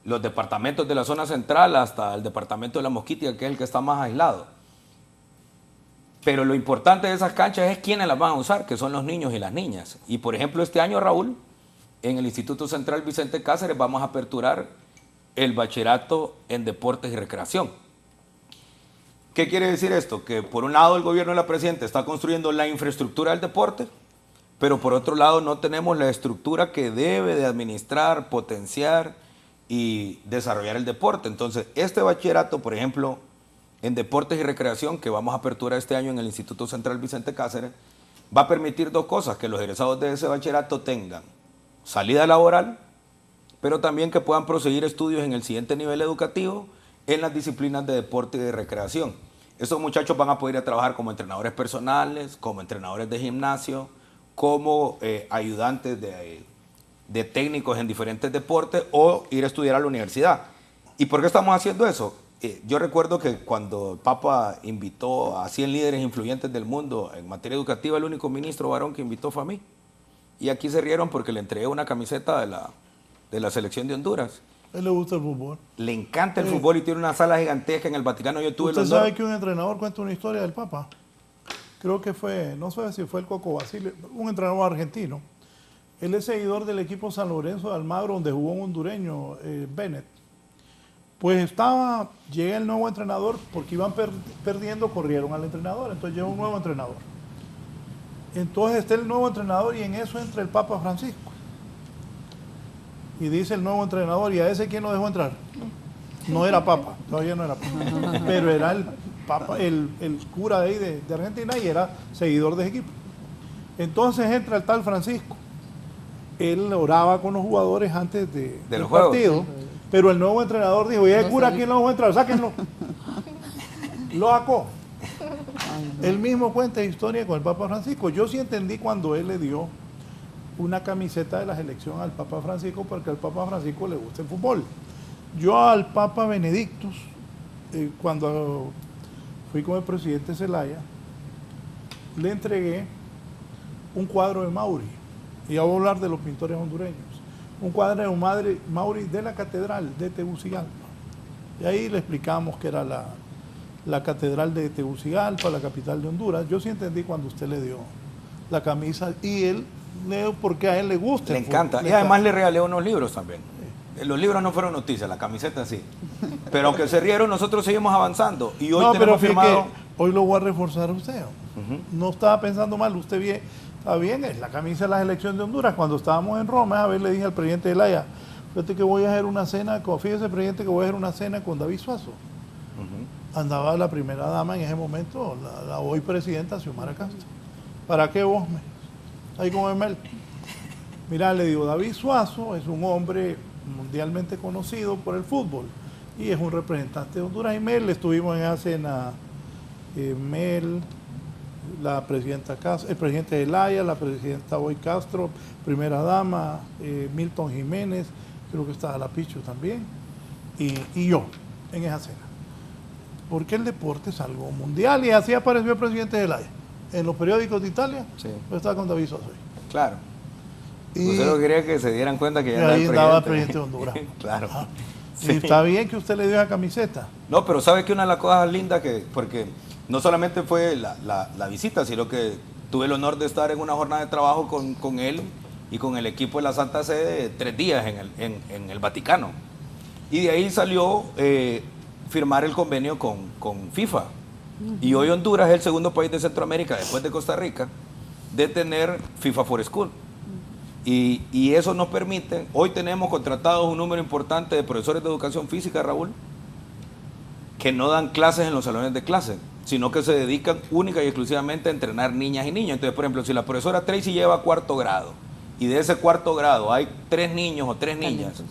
los departamentos de la zona central hasta el departamento de La Mosquitia, que es el que está más aislado. Pero lo importante de esas canchas es quiénes las van a usar, que son los niños y las niñas. Y por ejemplo, este año, Raúl, en el Instituto Central Vicente Cáceres vamos a aperturar el bachillerato en deportes y recreación. ¿Qué quiere decir esto? Que por un lado el gobierno de la presidenta está construyendo la infraestructura del deporte, pero por otro lado no tenemos la estructura que debe de administrar, potenciar y desarrollar el deporte. Entonces, este bachillerato, por ejemplo, en deportes y recreación, que vamos a aperturar este año en el Instituto Central Vicente Cáceres, va a permitir dos cosas: que los egresados de ese bachillerato tengan salida laboral, pero también que puedan proseguir estudios en el siguiente nivel educativo en las disciplinas de deporte y de recreación. Esos muchachos van a poder ir a trabajar como entrenadores personales, como entrenadores de gimnasio, como ayudantes de de técnicos en diferentes deportes o ir a estudiar a la universidad. ¿Y por qué estamos haciendo eso? Yo recuerdo que cuando el Papa invitó a 100 líderes influyentes del mundo en materia educativa, el único ministro varón que invitó fue a mí. Y aquí se rieron porque le entregué una camiseta de la selección de Honduras. A él le gusta el fútbol. Le encanta el fútbol y tiene una sala gigantesca en el Vaticano. Yo tuve ¿Usted sabe que un entrenador cuenta una historia del Papa? Creo que fue, no sé si fue el Coco Basile, un entrenador argentino. Él es seguidor del equipo San Lorenzo de Almagro, donde jugó un hondureño, Bennett. Pues llega el nuevo entrenador, porque iban perdiendo, corrieron al entrenador, entonces llega un nuevo entrenador. Entonces está el nuevo entrenador y en eso entra el Papa Francisco. Y dice el nuevo entrenador, ¿y a ese quién lo dejó entrar? No era Papa, todavía no era Papa, pero era el Papa, el cura de ahí de Argentina y era seguidor de ese equipo. Entonces entra el tal Francisco. Él oraba con los jugadores antes del partido, pero el nuevo entrenador dijo, ¿y el cura quién lo dejó entrar? Sáquenlo. Lo sacó. Él mismo cuenta historia con el Papa Francisco. Yo sí entendí cuando él le dio una camiseta de la selección al Papa Francisco, porque al Papa Francisco le gusta el fútbol. Yo al Papa Benedictus, cuando fui con el presidente Zelaya, le entregué un cuadro de Mauri, y ya voy a hablar de los pintores hondureños, un cuadro de Mauri de la Catedral de Tegucigalpa. Y ahí le explicamos que era la Catedral de Tegucigalpa, la capital de Honduras. Yo sí entendí cuando usted le dio la camisa, y él, porque a él le gusta. Le encanta. Y además le regalé unos libros también. Los libros no fueron noticias, la camiseta sí. Pero aunque se rieron, nosotros seguimos avanzando. Y hoy tenemos firmado... Hoy lo voy a reforzar a usted. No estaba pensando mal, usted bien, está bien, es la camisa de la selección de Honduras. Cuando estábamos en Roma, a ver, le dije al presidente de Zelaya, fíjate que voy a hacer una cena, fíjese presidente que voy a hacer una cena con David Suazo. Andaba la primera dama en ese momento, la hoy presidenta Xiomara Castro. ¿Para qué vos ahí con Emel? Mira, le digo, David Suazo es un hombre mundialmente conocido por el fútbol y es un representante de Honduras. Y Mel, estuvimos en la cena, Mel, la presidenta Castro, el presidente de Zelaya, la presidenta Boy Castro, primera dama, Milton Jiménez, creo que estaba la Pichu también, y yo en esa cena. Porque el deporte es algo mundial y así apareció el presidente de Zelaya. En los periódicos de Italia, yo estaba con David Suazo. Claro. Usted no quería que se dieran cuenta que ya ahí andaba el presidente de Honduras. Claro. Sí. Y está bien que usted le dio esa camiseta. No, pero sabe que una de las cosas lindas porque no solamente fue la visita, sino que tuve el honor de estar en una jornada de trabajo con él y con el equipo de la Santa Sede 3 días en el Vaticano. Y de ahí salió firmar el convenio con FIFA. Y hoy Honduras es el segundo país de Centroamérica, después de Costa Rica, de tener FIFA for School. Y eso nos permite, hoy tenemos contratados un número importante de profesores de educación física, Raúl, que no dan clases en los salones de clase, sino que se dedican única y exclusivamente a entrenar niñas y niños. Entonces, por ejemplo, si la profesora Tracy lleva 4º grado, y de ese 4º grado hay 3 niños o 3 niñas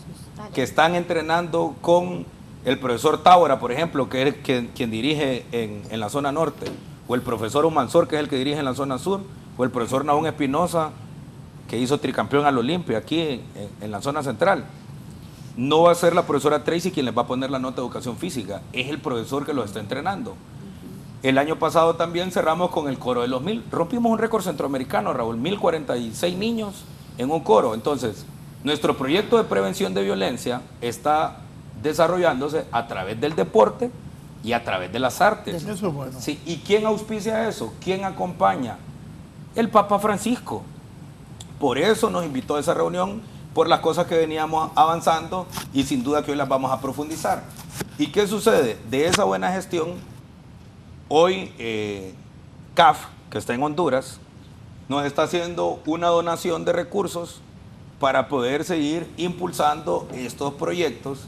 que están entrenando con el profesor Tábora, por ejemplo, que es quien dirige en la zona norte, o el profesor Humansor, que es el que dirige en la zona sur, o el profesor Nahún Espinosa, que hizo tricampeón al Olimpia aquí en la zona central. No va a ser la profesora Tracy quien les va a poner la nota de educación física, es el profesor que los está entrenando. El año pasado también cerramos con el coro de los 1000. Rompimos un récord centroamericano, Raúl, 1046 niños en un coro. Entonces, nuestro proyecto de prevención de violencia está desarrollándose a través del deporte y a través de las artes. Eso es bueno. Sí, ¿y quién auspicia eso? ¿Quién acompaña? El Papa Francisco. Por eso nos invitó a esa reunión, por las cosas que veníamos avanzando y sin duda que hoy las vamos a profundizar. ¿Y qué sucede? De esa buena gestión, hoy CAF, que está en Honduras, nos está haciendo una donación de recursos para poder seguir impulsando estos proyectos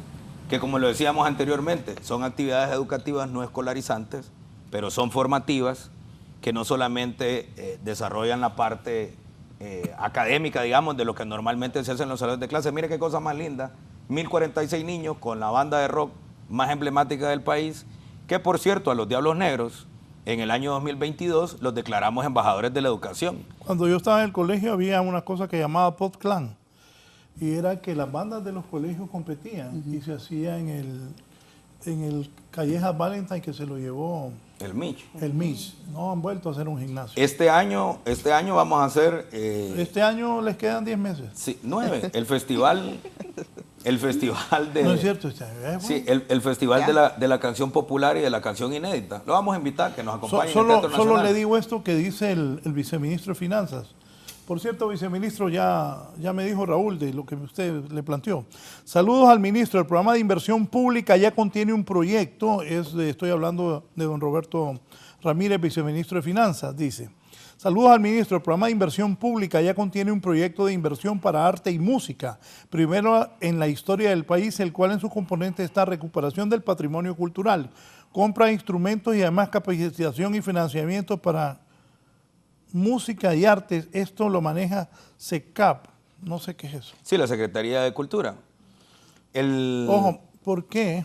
que, como lo decíamos anteriormente, son actividades educativas no escolarizantes, pero son formativas, que no solamente desarrollan la parte académica, digamos, de lo que normalmente se hace en los salones de clase. Mire qué cosa más linda, 1046 niños con la banda de rock más emblemática del país, que por cierto a los Diablos Negros en el año 2022 los declaramos embajadores de la educación. Cuando yo estaba en el colegio había una cosa que llamaba PodClan. y era que las bandas de los colegios competían y se hacía en el Calleja Valentine, que se lo llevó El Mitch. el MIS. No han vuelto a hacer un gimnasio. Este año vamos a hacer... Este año les quedan 10 meses. sí, 9. El festival de... No es cierto, este año. Bueno. Sí, el festival de la canción popular y de la canción inédita. Lo vamos a invitar, que nos acompañe en el Solo Teatro Nacional. le digo esto que dice el viceministro de Finanzas. Por cierto, viceministro, ya me dijo Raúl de lo que usted le planteó. Saludos al ministro. El programa de inversión pública ya contiene un proyecto. Estoy hablando de don Roberto Ramírez, viceministro de Finanzas, dice. Saludos al ministro. El programa de inversión pública ya contiene un proyecto de inversión para arte y música. Primero en la historia del país, el cual en sus componentes está recuperación del patrimonio cultural, compra de instrumentos y además capacitación y financiamiento para música y artes. Esto lo maneja SECAP. No sé qué es eso. Sí, la Secretaría de Cultura. Ojo, ¿por qué?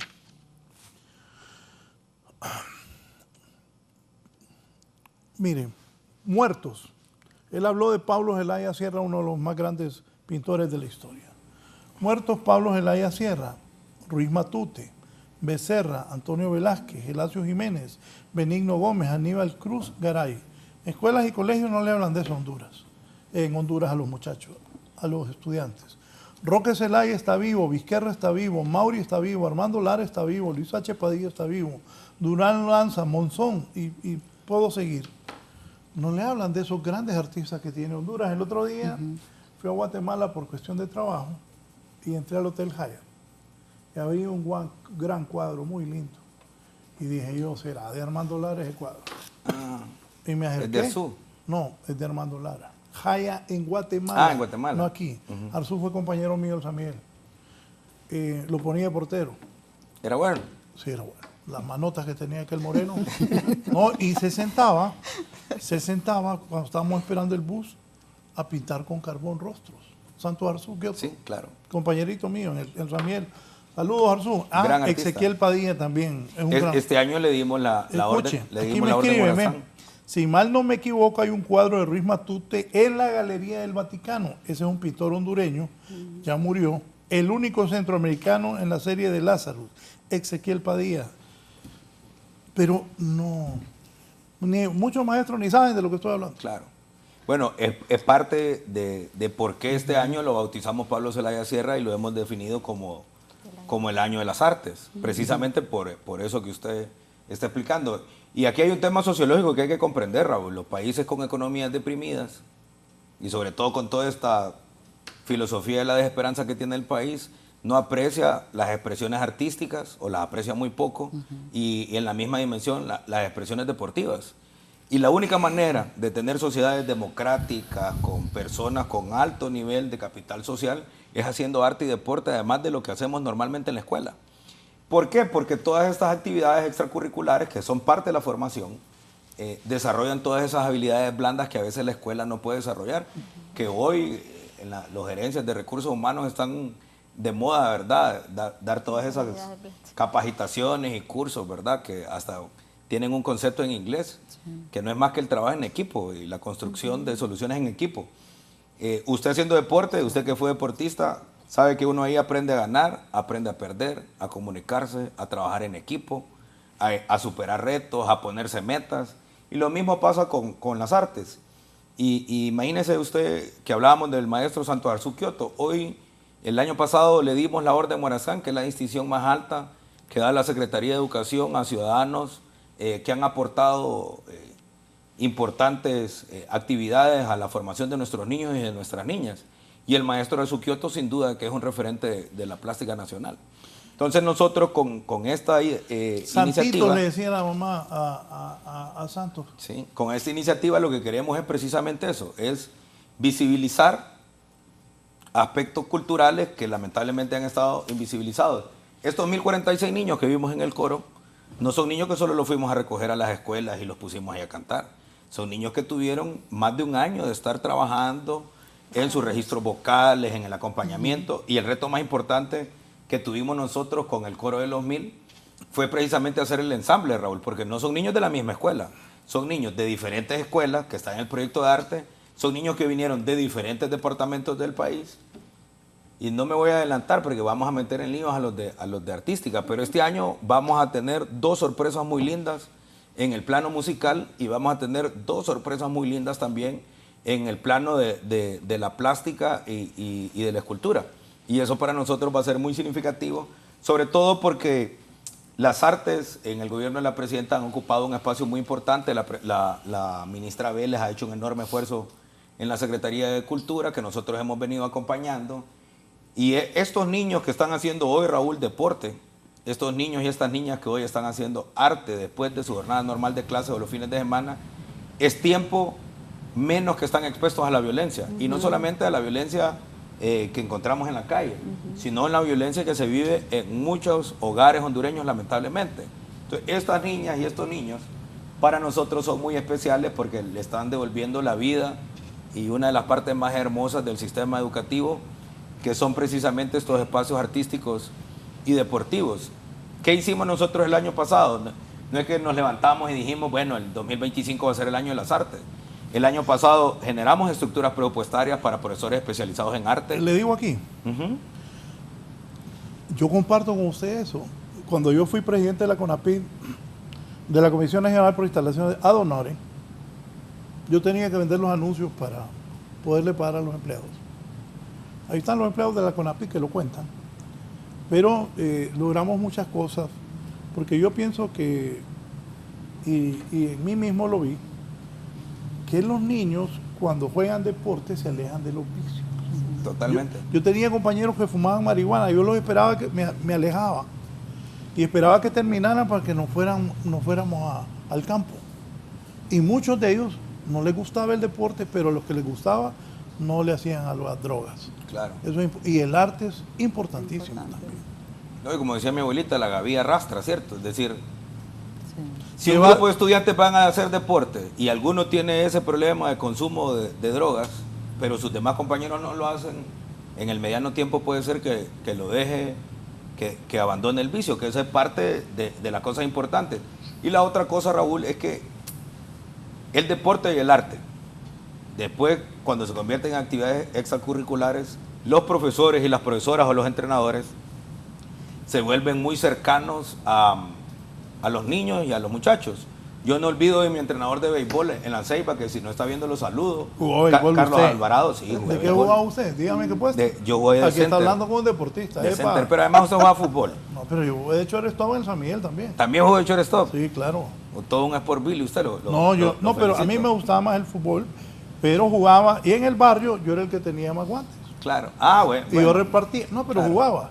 Miren, muertos. Él habló de Pablo Zelaya Sierra, uno de los más grandes pintores de la historia. Muertos: Pablo Zelaya Sierra, Ruiz Matute, Becerra, Antonio Velázquez, Gelacio Jiménez, Benigno Gómez, Aníbal Cruz Garay. Escuelas y colegios no le hablan de eso en Honduras a los muchachos, a los estudiantes. Roque Zelaya está vivo, Vizquerra está vivo, Mauri está vivo, Armando Lara está vivo, Luis H. Padilla está vivo, Durán Lanza, Monzón, y puedo seguir. No le hablan de esos grandes artistas que tiene Honduras. El otro día fui a Guatemala por cuestión de trabajo y entré al Hotel Hyatt. Y había un gran cuadro muy lindo. Y dije yo, ¿será de Armando Lara ese cuadro? Y me acerqué. ¿Es de Arzú? No, es de Armando Lara. Hyatt en Guatemala. Ah, en Guatemala. No aquí. Arzú fue compañero mío el Samiel. Lo ponía de portero. ¿Era bueno? Sí, era bueno. Las manotas que tenía aquel moreno. No, y se sentaba cuando estábamos esperando el bus a pintar con carbón rostros. Santo Arzú, sí, claro. Compañerito mío, el Ramiel. Saludos, Arzú. Gran artista. Ezequiel Padilla también. Es un gran... Este año le dimos la orden. Le Aquí dimos me la orden escribe, Morazán. si mal no me equivoco, hay un cuadro de Ruiz Matute en la Galería del Vaticano. Ese es un pintor hondureño, ya murió. El único centroamericano en la serie de Lázaro, Ezequiel Padilla. Pero no, muchos maestros ni saben de lo que estoy hablando. Claro. Bueno, es parte de por qué este año lo bautizamos Pablo Zelaya Sierra y lo hemos definido como el año de las artes, precisamente por eso que usted está explicando. Y aquí hay un tema sociológico que hay que comprender, Raúl. Los países con economías deprimidas, y sobre todo con toda esta filosofía de la desesperanza que tiene el país, no aprecia las expresiones artísticas o las aprecia muy poco, y en la misma dimensión las expresiones deportivas. Y la única manera de tener sociedades democráticas con personas con alto nivel de capital social es haciendo arte y deporte, además de lo que hacemos normalmente en la escuela. ¿Por qué? Porque todas estas actividades extracurriculares, que son parte de la formación, desarrollan todas esas habilidades blandas que a veces la escuela no puede desarrollar, que hoy en los gerencias de recursos humanos están de moda, ¿verdad? Dar todas esas capacitaciones y cursos, ¿verdad? Que hasta tienen un concepto en inglés, que no es más que el trabajo en equipo y la construcción de soluciones en equipo. Usted haciendo deporte, usted que fue deportista, sabe que uno ahí aprende a ganar, aprende a perder, a comunicarse, a trabajar en equipo, a superar retos, a ponerse metas. Y lo mismo pasa con las artes. Y imagínese usted que hablábamos del maestro Santo Arzú Kioto. Hoy, el año pasado, le dimos la Orden Morazán, que es la distinción más alta que da la Secretaría de Educación a ciudadanos que han aportado importantes actividades a la formación de nuestros niños y de nuestras niñas. Y el maestro Arzú Kioto, sin duda, que es un referente de la plástica nacional. Entonces nosotros con esta Santito iniciativa... le decía la mamá a Santos. Sí, con esta iniciativa lo que queremos es precisamente eso, es visibilizar aspectos culturales que lamentablemente han estado invisibilizados. Estos 1046 niños que vimos en el coro no son niños que solo los fuimos a recoger a las escuelas y los pusimos ahí a cantar. Son niños que tuvieron más de un año de estar trabajando en sus registros vocales, en el acompañamiento, y el reto más importante que tuvimos nosotros con el coro de los 1000 fue precisamente hacer el ensamble, Raúl, porque no son niños de la misma escuela, son niños de diferentes escuelas que están en el proyecto de arte, son niños que vinieron de diferentes departamentos del país, y no me voy a adelantar porque vamos a meter en líos a los de artística, pero este año vamos a tener 2 sorpresas muy lindas en el plano musical y vamos a tener 2 sorpresas muy lindas también en el plano de la plástica y de la escultura. Y eso para nosotros va a ser muy significativo, sobre todo porque las artes en el gobierno de la presidenta han ocupado un espacio muy importante. La ministra Vélez ha hecho un enorme esfuerzo en la Secretaría de Cultura, que nosotros hemos venido acompañando. Y estos niños que están haciendo hoy, Raúl, deporte, estos niños y estas niñas que hoy están haciendo arte después de su jornada normal de clase o los fines de semana, es tiempo menos que están expuestos a la violencia. Y no solamente a la violencia que encontramos en la calle, sino en la violencia que se vive en muchos hogares hondureños, lamentablemente. Entonces, estas niñas y estos niños para nosotros son muy especiales porque le están devolviendo la vida y una de las partes más hermosas del sistema educativo, que son precisamente estos espacios artísticos y deportivos. ¿Qué hicimos nosotros el año pasado? No es que nos levantamos y dijimos, bueno, el 2025 va a ser el año de las artes. El año pasado generamos estructuras presupuestarias para profesores especializados en arte. Le digo aquí, yo comparto con usted eso. Cuando yo fui presidente de la CONAPID, de la Comisión Nacional por Instalaciones ad honorem, yo tenía que vender los anuncios para poderle pagar a los empleados. Ahí están los empleados de la CONAPID que lo cuentan. Pero logramos muchas cosas, porque yo pienso que, y en mí mismo lo vi, que los niños cuando juegan deporte se alejan de los vicios. Totalmente. Yo tenía compañeros que fumaban marihuana, yo los esperaba, que me alejaba y esperaba que terminaran para que nos fuéramos al campo. Y muchos de ellos no les gustaba el deporte, pero los que les gustaba no le hacían a las drogas. Claro. Y el arte es importantísimo también. No, y como decía mi abuelita, la gavilla arrastra, ¿cierto? Es decir, Sí. si un grupo de estudiantes van a hacer deporte y alguno tiene ese problema de consumo de drogas, pero sus demás compañeros no lo hacen, en el mediano tiempo puede ser que lo deje, que abandone el vicio, que esa es parte de las cosas importantes. Y la otra cosa, Raúl, es que el deporte y el arte, después, cuando se convierten en actividades extracurriculares, los profesores y las profesoras o los entrenadores se vuelven muy cercanos a los niños y a los muchachos. Yo no olvido de mi entrenador de béisbol en La Ceiba, que si no está viendo los saludos. ¿Jugó béisbol Carlos usted? Alvarado, sí. ¿De qué jugaba usted? Dígame qué puesto. Yo jugué de Aquí está center. hablando con un deportista. De epa. center, pero además usted juega fútbol. No, pero yo jugué de shortstop en San Miguel también. También jugué de shortstop. Sí, claro. O todo un Sport Billy, usted lo No, pero a mí felicito. me gustaba más el fútbol, pero jugaba, y en el barrio yo era el que tenía más guantes. Claro. Ah, bueno. Y yo repartía, no, pero Claro. jugaba,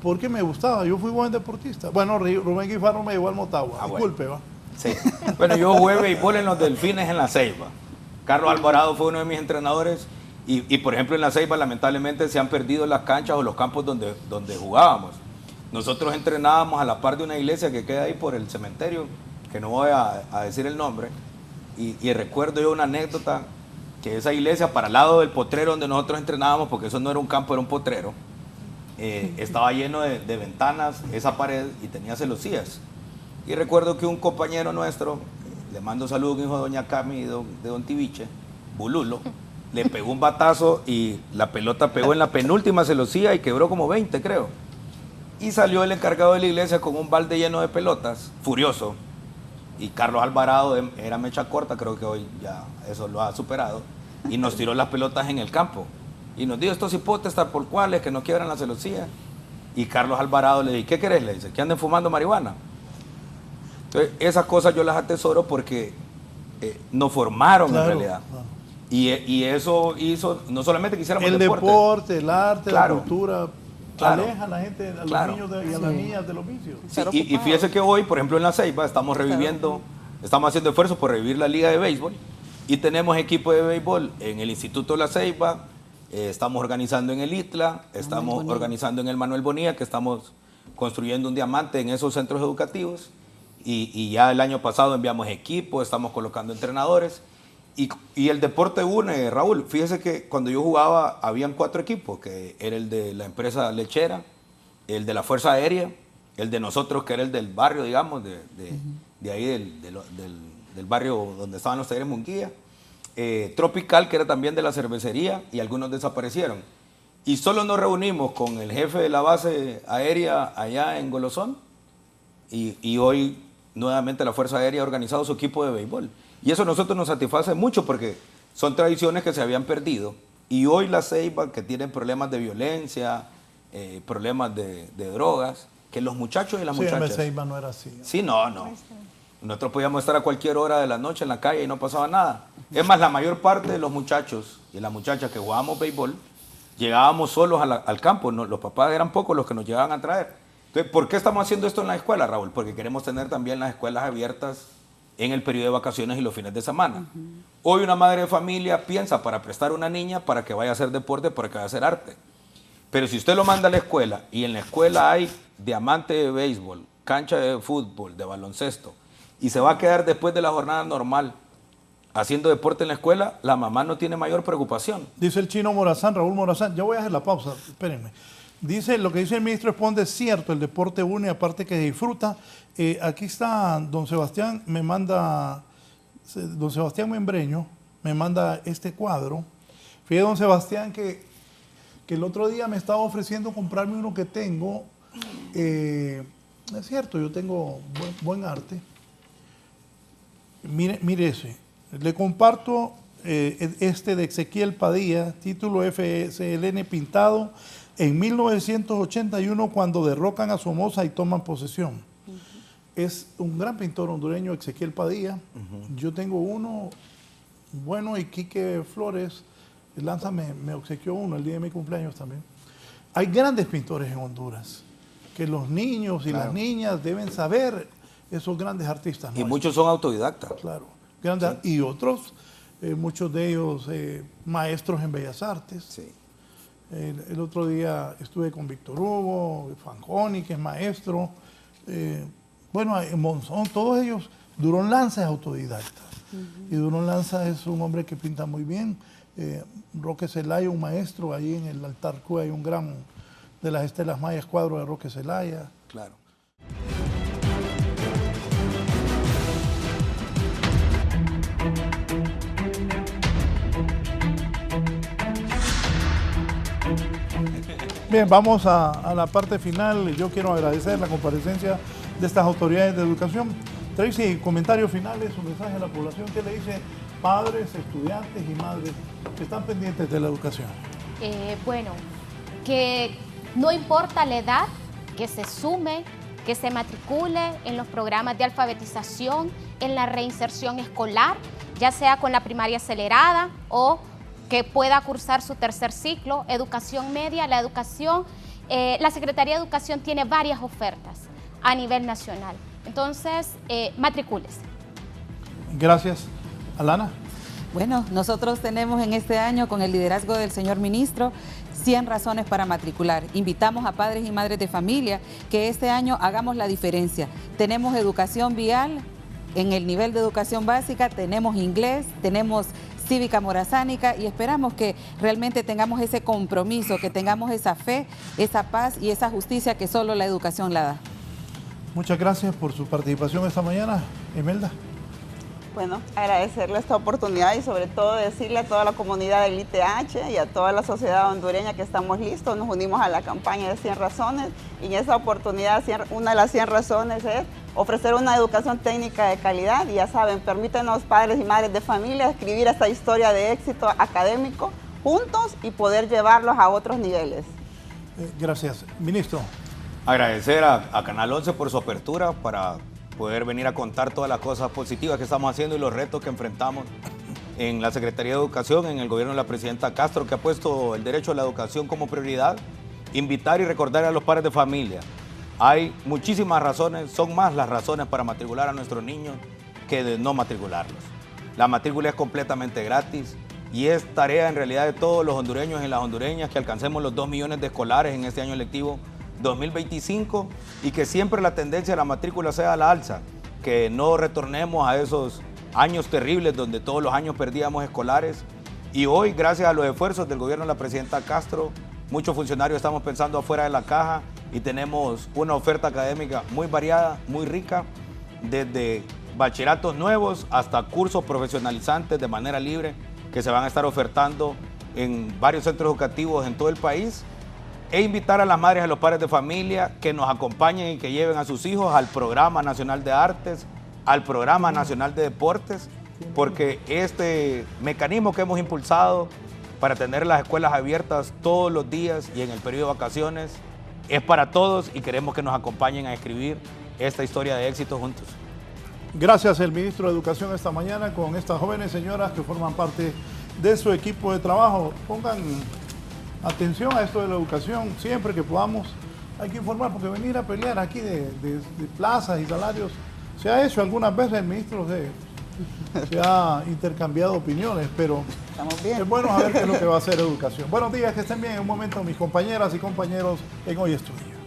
porque me gustaba, yo fui buen deportista. Bueno, Rubén Guifarro me llevó al Motagua, Ah, disculpe, va. Sí. Bueno, yo jugué béisbol en los Delfines en La Ceiba. Carlos Alvarado fue uno de mis entrenadores y por ejemplo en La Ceiba lamentablemente se han perdido las canchas o los campos donde jugábamos. Nosotros entrenábamos a la par de una iglesia que queda ahí por el cementerio, que no voy a decir el nombre, y recuerdo yo una anécdota, que esa iglesia para el lado del potrero donde nosotros entrenábamos, porque eso no era un campo, era un potrero, estaba lleno de ventanas, esa pared, y tenía celosías. Y recuerdo que un compañero nuestro, le mando saludos, un hijo de doña Cami de don Tibiche, Bululo, le pegó un batazo y la pelota pegó en la penúltima celosía y quebró como 20, creo. Y salió el encargado de la iglesia con un balde lleno de pelotas, furioso. Y Carlos Alvarado era mecha corta, creo que hoy ya eso lo ha superado, y nos tiró las pelotas en el campo. Y nos dijo, estos hipotes por cuáles, que no quiebran la celosía. Y Carlos Alvarado le dice, ¿qué querés? Le dice, que anden fumando marihuana. Entonces, esas cosas yo las atesoro porque nos formaron Claro, en realidad. claro. Y eso hizo, no solamente que hiciéramos El deporte. deporte, el arte, Claro. la cultura, Claro. aleja a la gente, a los Claro. niños y a las niñas de los vicios. Sí, y fíjese que hoy, por ejemplo, en La Ceiba estamos reviviendo, estamos haciendo esfuerzos por revivir la liga de béisbol y tenemos equipo de béisbol en el Instituto La Ceiba, estamos organizando en el ITLA, estamos organizando en el Manuel Bonilla, que estamos construyendo un diamante en esos centros educativos y ya el año pasado enviamos equipo, estamos colocando entrenadores y el deporte une, Raúl. Fíjese que cuando yo jugaba habían 4 equipos, que era el de la empresa lechera, el de la Fuerza Aérea, el de nosotros, que era el del barrio, digamos, de ahí del barrio donde estaban los talleres Munguía, Tropical, que era también de la cervecería, y algunos desaparecieron. Y solo nos reunimos con el jefe de la base aérea allá en Golosón y hoy nuevamente la Fuerza Aérea ha organizado su equipo de béisbol. Y eso a nosotros nos satisface mucho porque son tradiciones que se habían perdido. Y hoy la Ceiba, que tiene problemas de violencia, problemas de drogas, que los muchachos y las muchachas... Sí, Ceiba no era así. Sí, no. Nosotros podíamos estar a cualquier hora de la noche en la calle y no pasaba nada. Es más, la mayor parte de los muchachos y las muchachas que jugábamos béisbol, llegábamos solos al campo. Los papás eran pocos los que nos llegaban a traer. Entonces, ¿por qué estamos haciendo esto en la escuela, Raúl? Porque queremos tener también las escuelas abiertas en el periodo de vacaciones y los fines de semana. Hoy una madre de familia piensa para prestar una niña para que vaya a hacer deporte, para que vaya a hacer arte. Pero si usted lo manda a la escuela y en la escuela hay diamante de béisbol, cancha de fútbol, de baloncesto, y se va a quedar después de la jornada normal haciendo deporte en la escuela, la mamá no tiene mayor preocupación. Dice el chino Morazán, Raúl Morazán, ya voy a hacer la pausa, espérenme. Dice, lo que dice el ministro Esponda es cierto, el deporte une, aparte que disfruta. Aquí está don Sebastián, don Sebastián Membreño, me manda este cuadro. Fíjate, don Sebastián, que el otro día me estaba ofreciendo comprarme uno que tengo. Es cierto, yo tengo buen arte. Mire ese. Le comparto este de Ezequiel Padilla, título FSLN pintado en 1981 cuando derrocan a Somoza y toman posesión. Es un gran pintor hondureño, Ezequiel Padilla. Yo tengo uno bueno y Quique Flores, Lanza me obsequió uno el día de mi cumpleaños también. Hay grandes pintores en Honduras, que los niños y las niñas deben saber esos grandes artistas. Y muchos son autodidactas. Claro. Grandes, sí. Y otros, muchos de ellos maestros en Bellas Artes. Sí. El otro día estuve con Víctor Hugo, Fanconi, que es maestro. Bueno, Monzón, todos ellos. Durón Lanza es autodidacta. Y Durón Lanza es un hombre que pinta muy bien. Roque Zelaya, un maestro, ahí en el altar Cuba hay un gran de las estelas mayas cuadro de Roque Zelaya. Claro. Bien, vamos a la parte final. Yo quiero agradecer la comparecencia de estas autoridades de educación. Tracy, comentarios finales, un mensaje a la población. ¿Qué le dice padres, estudiantes y madres que están pendientes de la educación? Bueno, que no importa la edad, que se sume, que se matricule en los programas de alfabetización, en la reinserción escolar, ya sea con la primaria acelerada o que pueda cursar su tercer ciclo, educación media. La Secretaría de Educación tiene varias ofertas a nivel nacional. Entonces, matricúlese. Gracias. Alana. Bueno, nosotros tenemos en este año, con el liderazgo del señor ministro, 100 razones para matricular. Invitamos a padres y madres de familia que este año hagamos la diferencia. Tenemos educación vial en el nivel de educación básica, tenemos inglés, tenemos cívica morazánica y esperamos que realmente tengamos ese compromiso, que tengamos esa fe, esa paz y esa justicia que solo la educación la da. Muchas gracias por su participación esta mañana, Imelda. Bueno, agradecerle esta oportunidad y sobre todo decirle a toda la comunidad del ITH y a toda la sociedad hondureña que estamos listos, nos unimos a la campaña de 100 razones y en esa oportunidad una de las 100 razones es ofrecer una educación técnica de calidad y ya saben, permítanos padres y madres de familia escribir esta historia de éxito académico juntos y poder llevarlos a otros niveles. Gracias. Ministro. Agradecer a Canal 11 por su apertura para poder venir a contar todas las cosas positivas que estamos haciendo y los retos que enfrentamos en la Secretaría de Educación, en el gobierno de la presidenta Castro, que ha puesto el derecho a la educación como prioridad. Invitar y recordar a los padres de familia. Hay muchísimas razones, son más las razones para matricular a nuestros niños que de no matricularlos. La matrícula es completamente gratis y es tarea en realidad de todos los hondureños y las hondureñas que alcancemos los 2 millones de escolares en este año lectivo 2025 y que siempre la tendencia de la matrícula sea a la alza, que no retornemos a esos años terribles donde todos los años perdíamos escolares y hoy, gracias a los esfuerzos del gobierno de la presidenta Castro, muchos funcionarios estamos pensando afuera de la caja y tenemos una oferta académica muy variada, muy rica, desde bachilleratos nuevos hasta cursos profesionalizantes de manera libre que se van a estar ofertando en varios centros educativos en todo el país, e invitar a las madres y a los padres de familia que nos acompañen y que lleven a sus hijos al Programa Nacional de Artes, al Programa Nacional de Deportes, porque este mecanismo que hemos impulsado para tener las escuelas abiertas todos los días y en el periodo de vacaciones es para todos y queremos que nos acompañen a escribir esta historia de éxito juntos. Gracias el ministro de Educación esta mañana con estas jóvenes señoras que forman parte de su equipo de trabajo. Pongan atención a esto de la educación, siempre que podamos hay que informar, porque venir a pelear aquí de plazas y salarios, se ha hecho algunas veces, el ministro se ha intercambiado opiniones, pero Estamos bien. es bueno saber qué es lo que va a hacer educación. Buenos días, que estén bien. En un momento mis compañeras y compañeros en Hoy Estudio.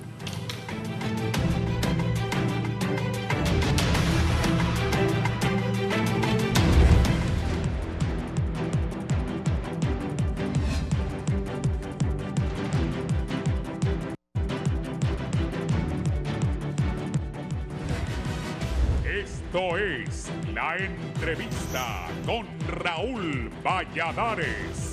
Esto es La Entrevista con Raúl Valladares.